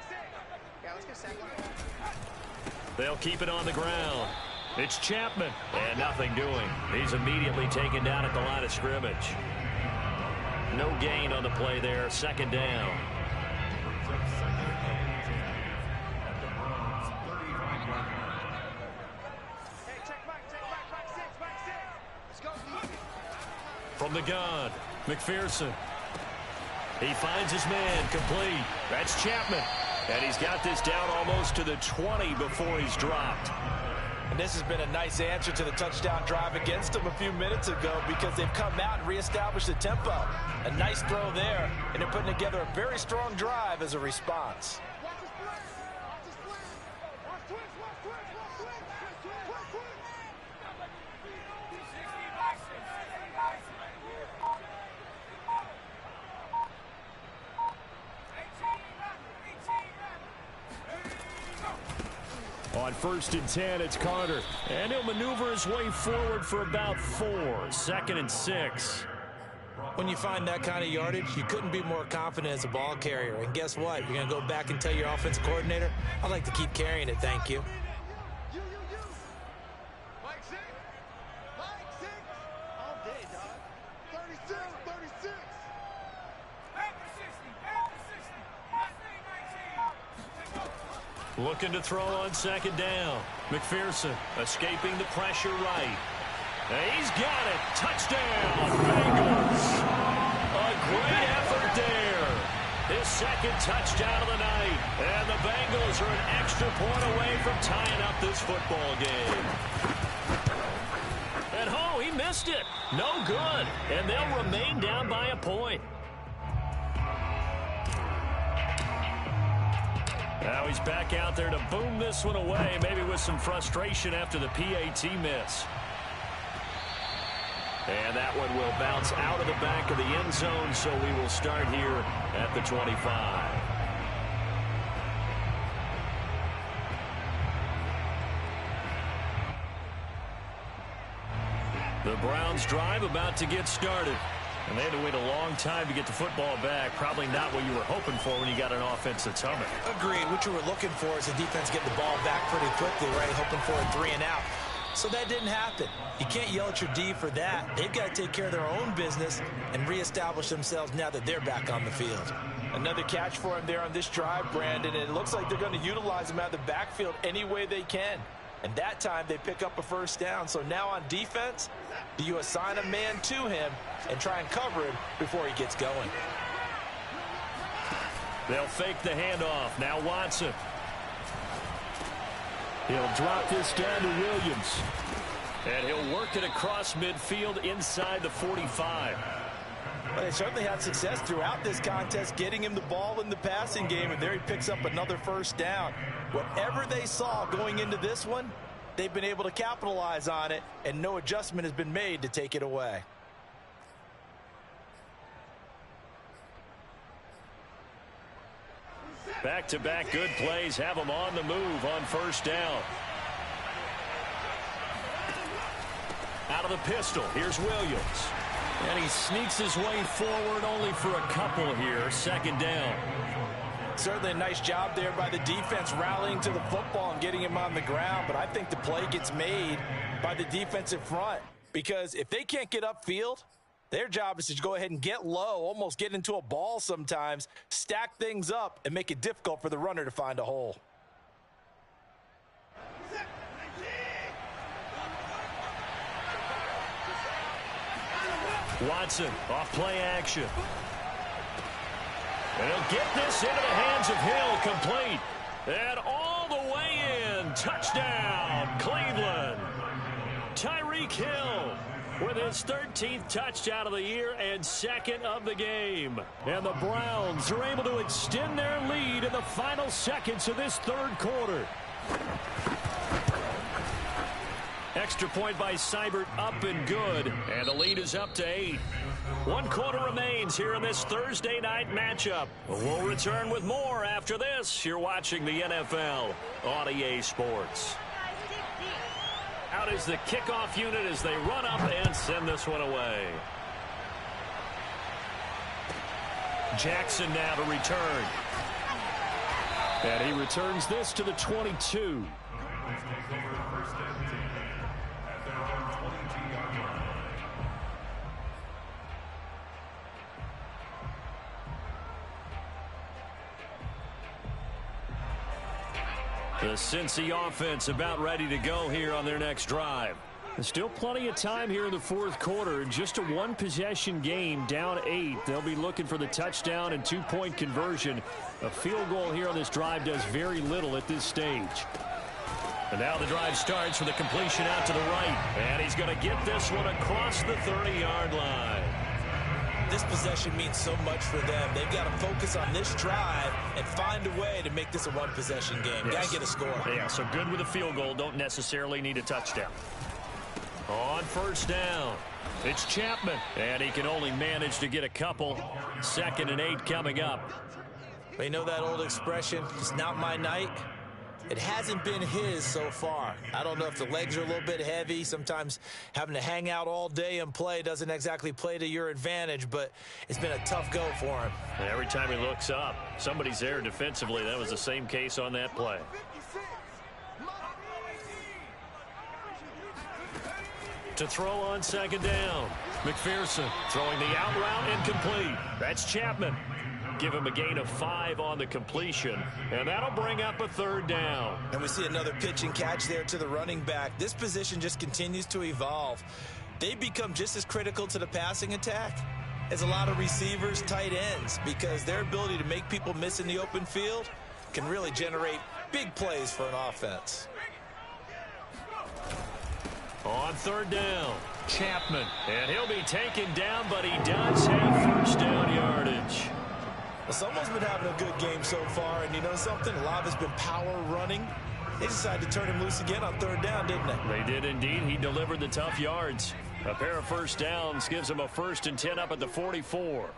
Speaker 1: They'll keep it on the ground. It's Chapman, and nothing doing. He's immediately taken down at the line of scrimmage. No gain on the play there, 2nd down. From the gun, McPherson. He finds his man, complete. That's Chapman. And he's got this down almost to the 20 before he's dropped.
Speaker 2: And this has been a nice answer to the touchdown drive against them a few minutes ago because they've come out and reestablished the tempo. A nice throw there, and they're putting together a very strong drive as a response.
Speaker 4: On 1st and 10, it's Carter. And he'll maneuver his way forward for about 4. 2nd and 6.
Speaker 2: When you find that kind of yardage, you couldn't be more confident as a ball carrier. And guess what? You're going to go back and tell your offensive coordinator, I'd like to keep carrying it, thank you.
Speaker 5: All day, dog. 36, 36.
Speaker 1: Looking to throw on 2nd down. McPherson escaping the pressure right. He's got it. Touchdown, Bengals. A great effort there. His 2nd touchdown of the night. And the Bengals are an extra point away from tying up this football game. And he missed it. No good. And they'll remain down by a point. Now he's back out there to boom this one away, maybe with some frustration after the PAT miss. And that one will bounce out of the back of the end zone, so we will start here at the 25. The Browns drive about to get started. And they had to wait a long time to get the football back. Probably not what you were hoping for when you got an offense that's humming.
Speaker 2: Agreed. What you were looking for is the defense getting the ball back pretty quickly, right? Hoping for a 3 and out. So that didn't happen. You can't yell at your D for that. They've got to take care of their own business and reestablish themselves now that they're back on the field. Another catch for him there on this drive, Brandon. And it looks like they're going to utilize him out of the backfield any way they can. And that time they pick up a 1st down. So now on defense, do you assign a man to him and try and cover him before he gets going?
Speaker 1: They'll fake the handoff. Now Watson.
Speaker 4: He'll drop this down to Williams.
Speaker 1: And he'll work it across midfield inside the 45.
Speaker 2: Well, they certainly had success throughout this contest getting him the ball in the passing game, and there he picks up another 1st down. Whatever they saw going into this one, they've been able to capitalize on it, and no adjustment has been made to take it away.
Speaker 1: Back-to-back good plays have them on the move on 1st down. Out of the pistol, here's Williams. And he sneaks his way forward only for a couple here. 2nd down.
Speaker 2: Certainly a nice job there by the defense rallying to the football and getting him on the ground, but I think the play gets made by the defensive front because if they can't get upfield, their job is to go ahead and get low, almost get into a ball sometimes, stack things up, and make it difficult for the runner to find a hole.
Speaker 1: Watson off play action. And he'll get this into the hands of Hill, complete. And all the way in. Touchdown, Cleveland. Tyreek Hill with his 13th touchdown of the year and 2nd of the game. And the Browns are able to extend their lead in the final seconds of this 3rd quarter. Extra point by Seibert, up and good. And the lead is up to 8. 1 quarter remains here in this Thursday night matchup. We'll return with more after this. You're watching the NFL on EA Sports. Out is the kickoff unit as they run up and send this one away. Jackson now to return.
Speaker 4: And he returns this to the 22.
Speaker 1: The Cincy offense about ready to go here on their next drive.
Speaker 4: There's still plenty of time here in the fourth quarter. Just a one-possession game, down 8. They'll be looking for the touchdown and two-point conversion. A field goal here on this drive does very little at this stage.
Speaker 1: And now the drive starts with a completion out to the right. And he's going to get this one across the 30-yard line.
Speaker 2: This possession means so much for them. They've got to focus on this drive and find a way to make this a one-possession game.
Speaker 1: Yes.
Speaker 2: Got to get a score.
Speaker 1: Yeah, so good with a field goal. Don't necessarily need a touchdown. On first down, it's Chapman. And he can only manage to get a couple. 2nd and 8 coming up.
Speaker 2: But you know that old expression, it's not my night? It hasn't been his so far. I don't know if the legs are a little bit heavy. Sometimes having to hang out all day and play doesn't exactly play to your advantage, but it's been a tough go for him.
Speaker 1: And every time he looks up, somebody's there defensively. That was the same case on that play. To throw on 2nd down, McPherson throwing the out route incomplete. That's Chapman. Give him a gain of 5 on the completion, and that'll bring up a 3rd down.
Speaker 2: And we see another pitch and catch there to the running back. This position just continues to evolve. They become just as critical to the passing attack as a lot of receivers, tight ends, because their ability to make people miss in the open field can really generate big plays for an offense.
Speaker 1: On 3rd down, Chapman, and he'll be taken down, but he does have first down yardage.
Speaker 2: Well, someone's been having a good game so far, and you know something? A lot of it's been power running. They decided to turn him loose again on 3rd down, didn't they?
Speaker 1: They did indeed. He delivered the tough yards. A pair of first downs gives him a 1st and 10 up at the 44.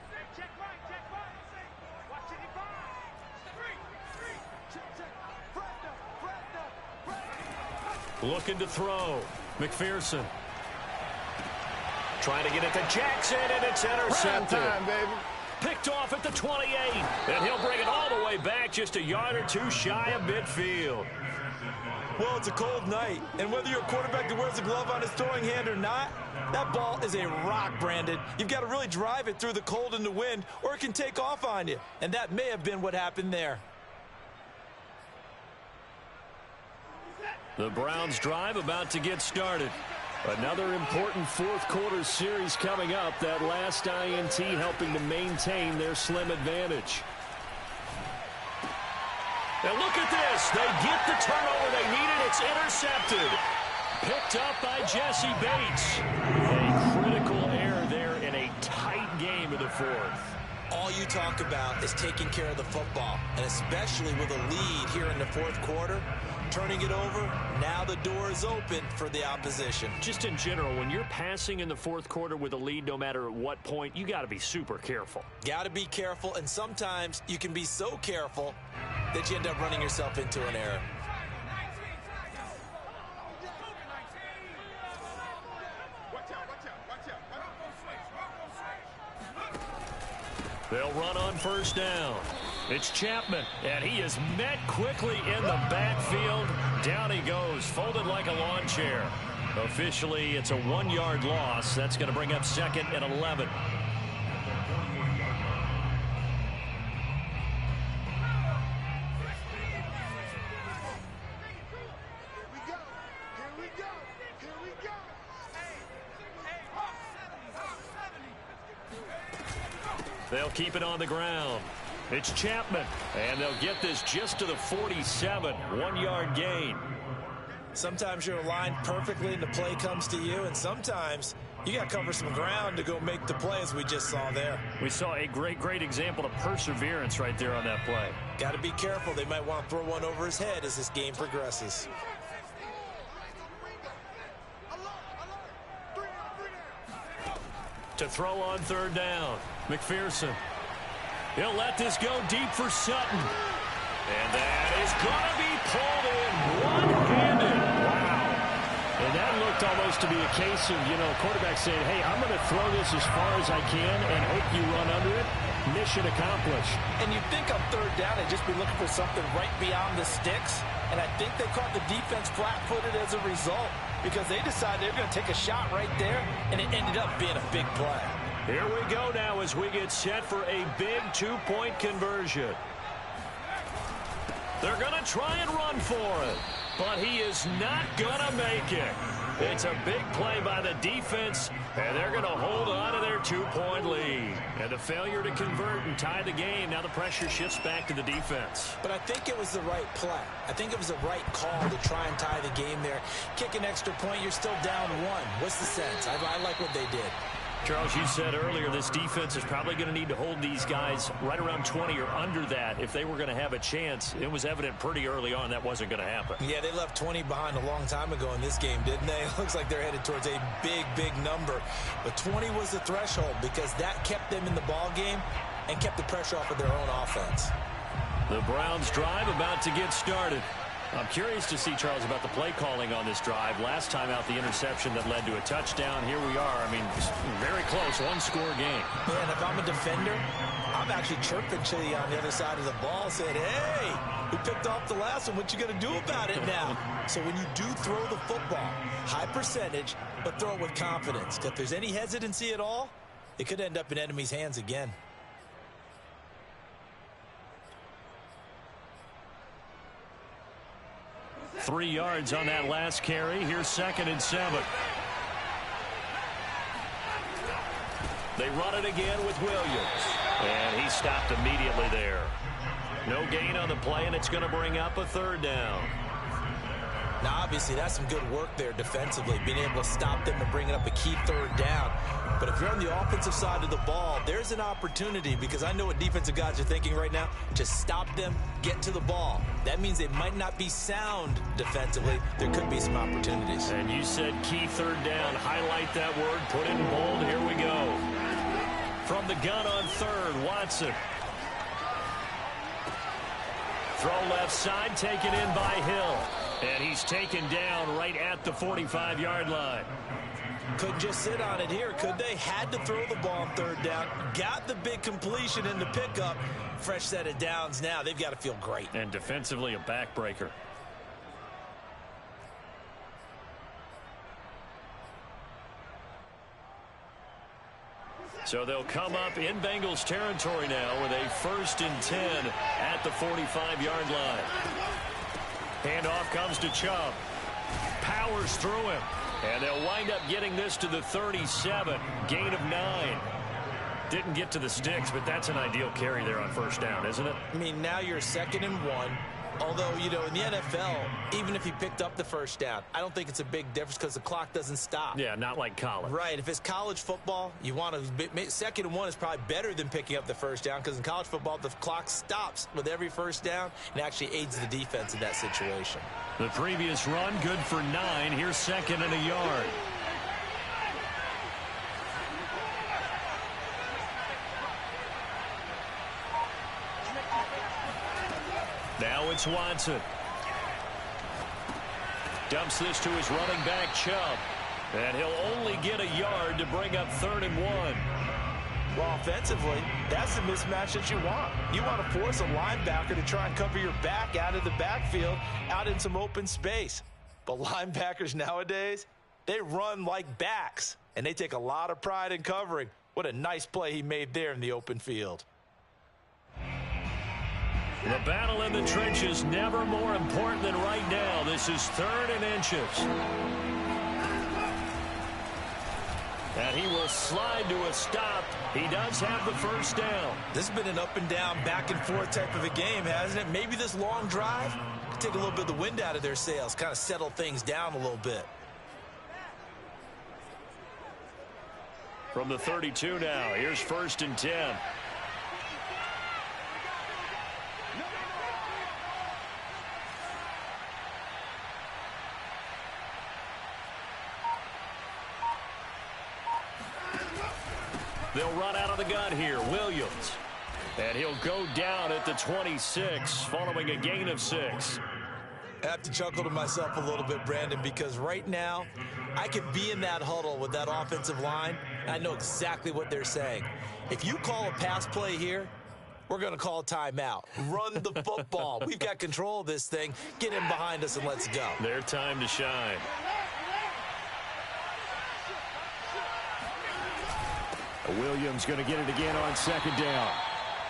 Speaker 1: Looking to throw. McPherson. Trying to get it to Jackson, and it's intercepted.
Speaker 5: Time, baby.
Speaker 1: Picked off at the 28, and he'll bring it all the way back just a yard or two shy of midfield.
Speaker 2: Well, it's a cold night, and whether you're a quarterback that wears a glove on his throwing hand or not, that ball is a rock, Brandon. You've got to really drive it through the cold and the wind, or it can take off on you, and that may have been what happened there.
Speaker 1: The Browns drive about to get started. Another important fourth quarter series coming up. That last INT helping to maintain their slim advantage. And look at this. They get the turnover they needed. It's intercepted. Picked up by Jesse Bates. A critical error there in a tight game of the fourth.
Speaker 2: All you talk about is taking care of the football, and especially with a lead here in the fourth quarter, turning it over, now the door is open for the opposition.
Speaker 1: Just in general, when you're passing in the fourth quarter with a lead, no matter at what point, you got to be super careful.
Speaker 2: Got to be careful, and sometimes you can be so careful that you end up running yourself into an error.
Speaker 1: They'll run on first down. It's Chapman, and he is met quickly in the backfield. Down he goes, folded like a lawn chair. Officially, it's a 1-yard loss. That's going to bring up 2nd and 11. They'll keep it on the ground. It's Chapman, and they'll get this just to the 47, 1-yard gain.
Speaker 2: Sometimes you're aligned perfectly and the play comes to you, and sometimes you got to cover some ground to go make the play, as we just saw there.
Speaker 1: We saw a great example of perseverance right there on that play.
Speaker 2: Got to be careful. They might want to throw one over his head as this game progresses.
Speaker 1: To throw on third down, McPherson. He'll let this go deep for Sutton. And that is going to be pulled in one-handed. Wow.
Speaker 4: And that looked almost to be a case of, quarterback saying, hey, I'm going to throw this as far as I can and hope you run under it. Mission accomplished.
Speaker 2: And you'd think on third down they'd just be looking for something right beyond the sticks. And I think they caught the defense flat-footed as a result because they decided they were going to take a shot right there, and it ended up being a big play.
Speaker 1: Here we go now as we get set for a big two-point conversion. They're going to try and run for it, but he is not going to make it. It's a big play by the defense, and they're going to hold on to their 2-point lead. And the failure to convert and tie the game, now the pressure shifts back to the defense.
Speaker 2: But I think it was the right play. I think it was the right call to try and tie the game there. Kick an extra point, you're still down 1. What's the sense? I like what they did.
Speaker 1: Charles, you said earlier this defense is probably going to need to hold these guys right around 20 or under that if they were going to have a chance. It was evident pretty early on that wasn't going to happen.
Speaker 2: Yeah, they left 20 behind a long time ago in this game, didn't they? It looks like they're headed towards a big, big number. But 20 was the threshold because that kept them in the ball game and kept the pressure off of their own offense.
Speaker 1: The Browns drive about to get started. I'm curious to see, Charles, about the play calling on this drive. Last time out, the interception that led to a touchdown. Here we are. I mean, very close, one-score game.
Speaker 2: Man, if I'm a defender, I'm actually chirping to you on the other side of the ball, saying, hey, we picked off the last one. What you going to do about it now? So when you do throw the football, high percentage, but throw it with confidence. If there's any hesitancy at all, it could end up in enemy's hands again.
Speaker 1: Three yards on that last carry. Here's 2nd and 7. They run it again with Williams. And he stopped immediately there. No gain on the play, and it's going to bring up a 3rd down.
Speaker 2: Now, obviously, that's some good work there defensively, being able to stop them and bring it up a key 3rd down. But if you're on the offensive side of the ball, there's an opportunity because I know what defensive guys are thinking right now. Just stop them, get to the ball. That means they might not be sound defensively. There could be some opportunities.
Speaker 1: And you said key 3rd down. Highlight that word. Put it in bold. Here we go. From the gun on 3rd, Watson. Throw left side, taken in by Hill. And he's taken down right at the 45-yard line.
Speaker 2: Couldn't just sit on it here, could they? Had to throw the ball on 3rd down. Got the big completion in the pickup. Fresh set of downs now. They've got to feel great.
Speaker 1: And defensively, a backbreaker. So they'll come up in Bengals territory now with a 1st and 10 at the 45-yard line. Handoff comes to Chubb. Powers through him. And they'll wind up getting this to the 37. Gain of 9. Didn't get to the sticks, but that's an ideal carry there on 1st down, isn't it?
Speaker 2: I mean, now you're 2nd and 1. Although, you know, in the NFL, even if he picked up the 1st down, I don't think it's a big difference because the clock doesn't stop.
Speaker 1: Yeah, not like college.
Speaker 2: Right. If it's college football, you want to 2nd and 1 is probably better than picking up the 1st down because in college football, the clock stops with every 1st down and actually aids the defense in that situation.
Speaker 1: The previous run, good for 9. Here's 2nd and a yard. Now it's Watson. Dumps this to his running back, Chubb. And he'll only get a yard to bring up 3rd and 1.
Speaker 2: Well, offensively, that's the mismatch that you want. You want to force a linebacker to try and cover your back out of the backfield, out in some open space. But linebackers nowadays, they run like backs, and they take a lot of pride in covering. What a nice play he made there in the open field.
Speaker 1: The battle in the trenches never more important than right now. This is 3rd and inches. And he will slide to a stop. He does have the 1st down.
Speaker 2: This has been an up and down, back and forth type of a game, hasn't it? Maybe this long drive could take a little bit of the wind out of their sails, kind of settle things down a little bit.
Speaker 1: From the 32 now, here's 1st and 10. They'll run out of the gun here. Williams. And he'll go down at the 26 following a gain of 6.
Speaker 2: I have to chuckle to myself a little bit, Brandon, because right now I could be in that huddle with that offensive line. And I know exactly what they're saying. If you call a pass play here, we're going to call a timeout. Run the football. We've got control of this thing. Get him behind us and let's go.
Speaker 1: Their time to shine.
Speaker 4: Williams going to get it again on 2nd down.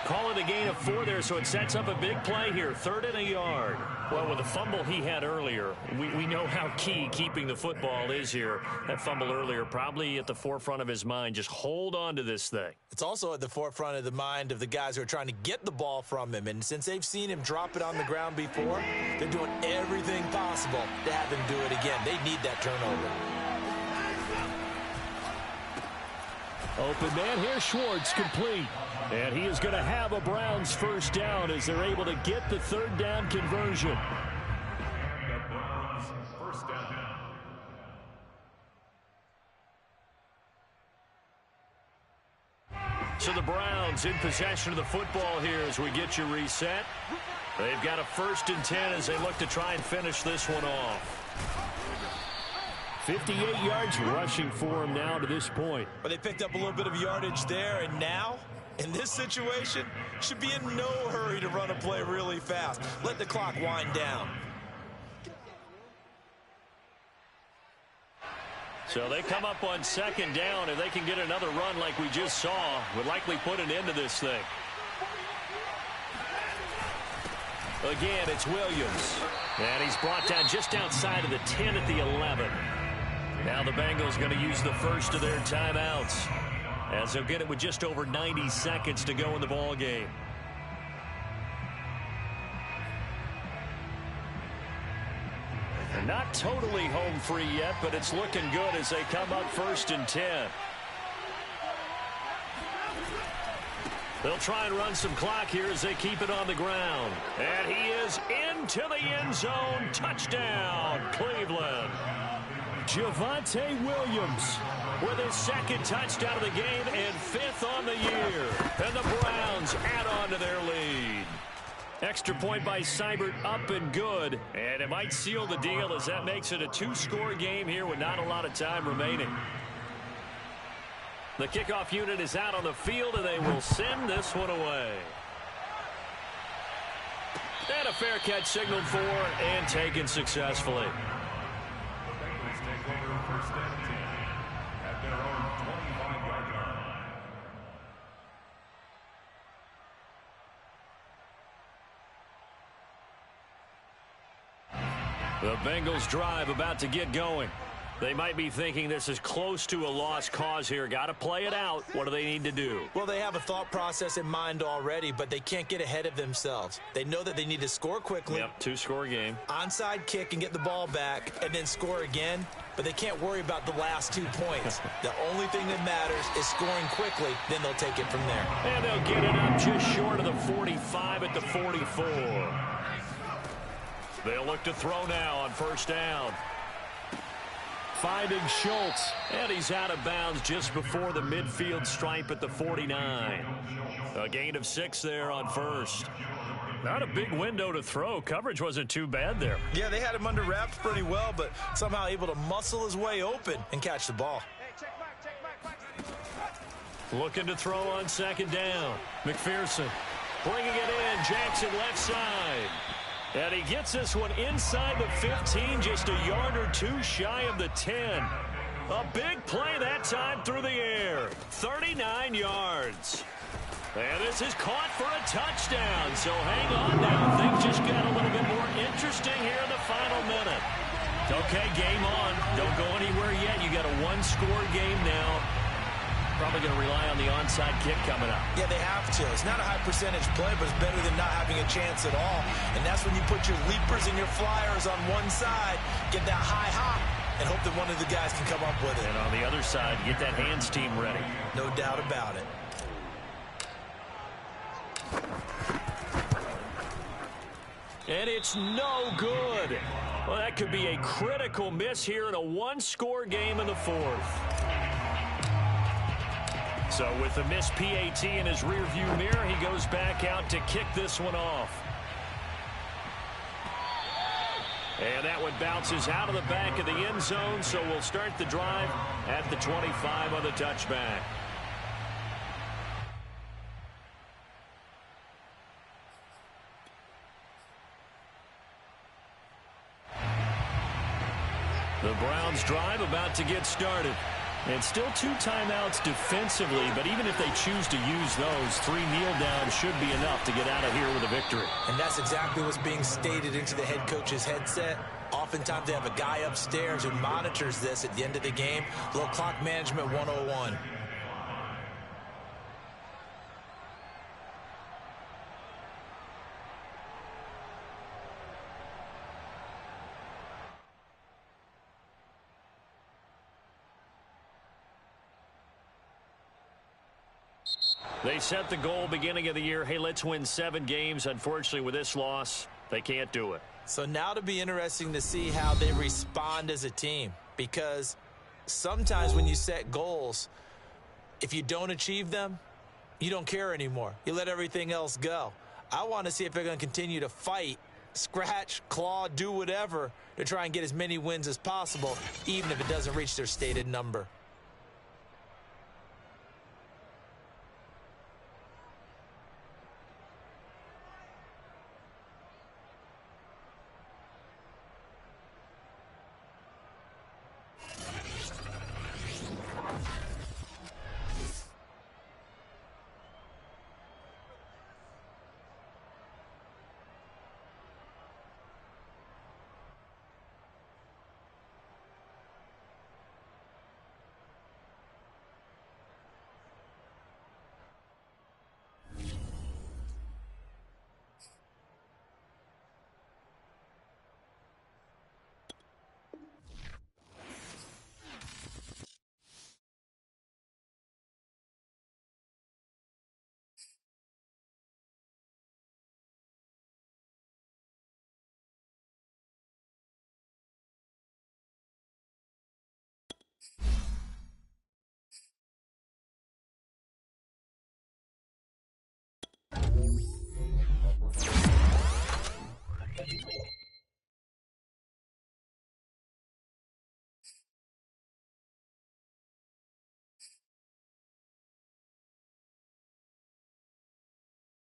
Speaker 1: Call it a gain of 4 there, so it sets up a big play here. 3rd and a yard. Well, with the fumble he had earlier, we know how key keeping the football is here. That fumble earlier probably at the forefront of his mind. Just hold on to this thing.
Speaker 2: It's also at the forefront of the mind of the guys who are trying to get the ball from him. And since they've seen him drop it on the ground before, they're doing everything possible to have him do it again. They need that turnover.
Speaker 4: Open man here, Schwartz, complete. And he is going to have a Browns first down as they're able to get the 3rd down conversion.
Speaker 3: The Browns first down.
Speaker 1: So the Browns in possession of the football here as we get you reset. They've got a 1st and 10 as they look to try and finish this one off.
Speaker 4: 58 yards rushing for him now to this point.
Speaker 2: But they picked up a little bit of yardage there, and now, in this situation, should be in no hurry to run a play really fast. Let the clock wind down.
Speaker 1: So they come up on 2nd down. If they can get another run like we just saw, would likely put an end to this thing. Again, it's Williams. And he's brought down just outside of the 10 at the 11. Now the Bengals going to use the first of their timeouts, as they'll get it with just over 90 seconds to go in the ball game. Not totally home free yet, but it's looking good as they come up 1st and 10. They'll try and run some clock here as they keep it on the ground. And he is into the end zone. Touchdown, Cleveland.
Speaker 4: Javonte Williams
Speaker 1: with his 2nd touchdown of the game and 5th on the year. And the Browns add on to their lead. Extra point by Seibert, up and good. And it might seal the deal as that makes it a 2-score game here with not a lot of time remaining. The kickoff unit is out on the field, and they will send this one away. And a fair catch signaled for and taken successfully.
Speaker 3: Bengals take over 1st and 10 at their own 25-yard line.
Speaker 1: The Bengals drive about to get going. They might be thinking this is close to a lost cause here. Got to play it out. What do they need to do?
Speaker 2: Well, they have a thought process in mind already, but they can't get ahead of themselves. They know that they need to score quickly.
Speaker 1: Yep, 2-score game.
Speaker 2: Onside kick and get the ball back and then score again, but they can't worry about the last 2 points. The only thing that matters is scoring quickly, then they'll take it from there.
Speaker 1: And they'll get it up just short of the 45 at the 44. They'll look to throw now on 1st down.
Speaker 4: Finding Schultz.
Speaker 1: And he's out of bounds just before the midfield stripe at the 49. A gain of 6 there on 1st. Not a big window to throw. Coverage wasn't too bad there.
Speaker 2: Yeah, they had him under wraps pretty well, but somehow able to muscle his way open and catch the ball.
Speaker 1: Looking to throw on 2nd down. McPherson bringing it in. Jackson left side. And he gets this one inside the 15, just a yard or 2 shy of the 10. A big play that time through the air. 39 yards. And this is caught for a touchdown. So hang on now. Things just got a little bit more interesting here in the final minute. Okay, game on. Don't go anywhere yet. You got a 1-score game now. Probably going to rely on the onside kick coming up.
Speaker 2: Yeah, they have to. It's not a high percentage play, but it's better than not having a chance at all. And that's when you put your leapers and your flyers on one side, get that high hop, and hope that one of the guys can come up with it.
Speaker 1: And on the other side, get that hands team ready.
Speaker 2: No doubt about it.
Speaker 1: And it's no good. Well, that could be a critical miss here in a 1-score game in the 4th. So with the missed PAT in his rearview mirror, he goes back out to kick this one off. And that one bounces out of the back of the end zone, so we'll start the drive at the 25 on the touchback. The Browns drive about to get started.
Speaker 4: And still 2 timeouts defensively, but even if they choose to use those, 3 kneel downs should be enough to get out of here with a victory.
Speaker 2: And that's exactly what's being stated into the head coach's headset. Oftentimes they have a guy upstairs who monitors this at the end of the game. A little clock management 101.
Speaker 1: They set the goal beginning of the year. Hey, let's win 7 games. Unfortunately, with this loss, they can't do it.
Speaker 2: So now it'll be interesting to see how they respond as a team, because sometimes when you set goals, if you don't achieve them, you don't care anymore. You let everything else go. I want to see if they're going to continue to fight, scratch, claw, do whatever to try and get as many wins as possible, even if it doesn't reach their stated number.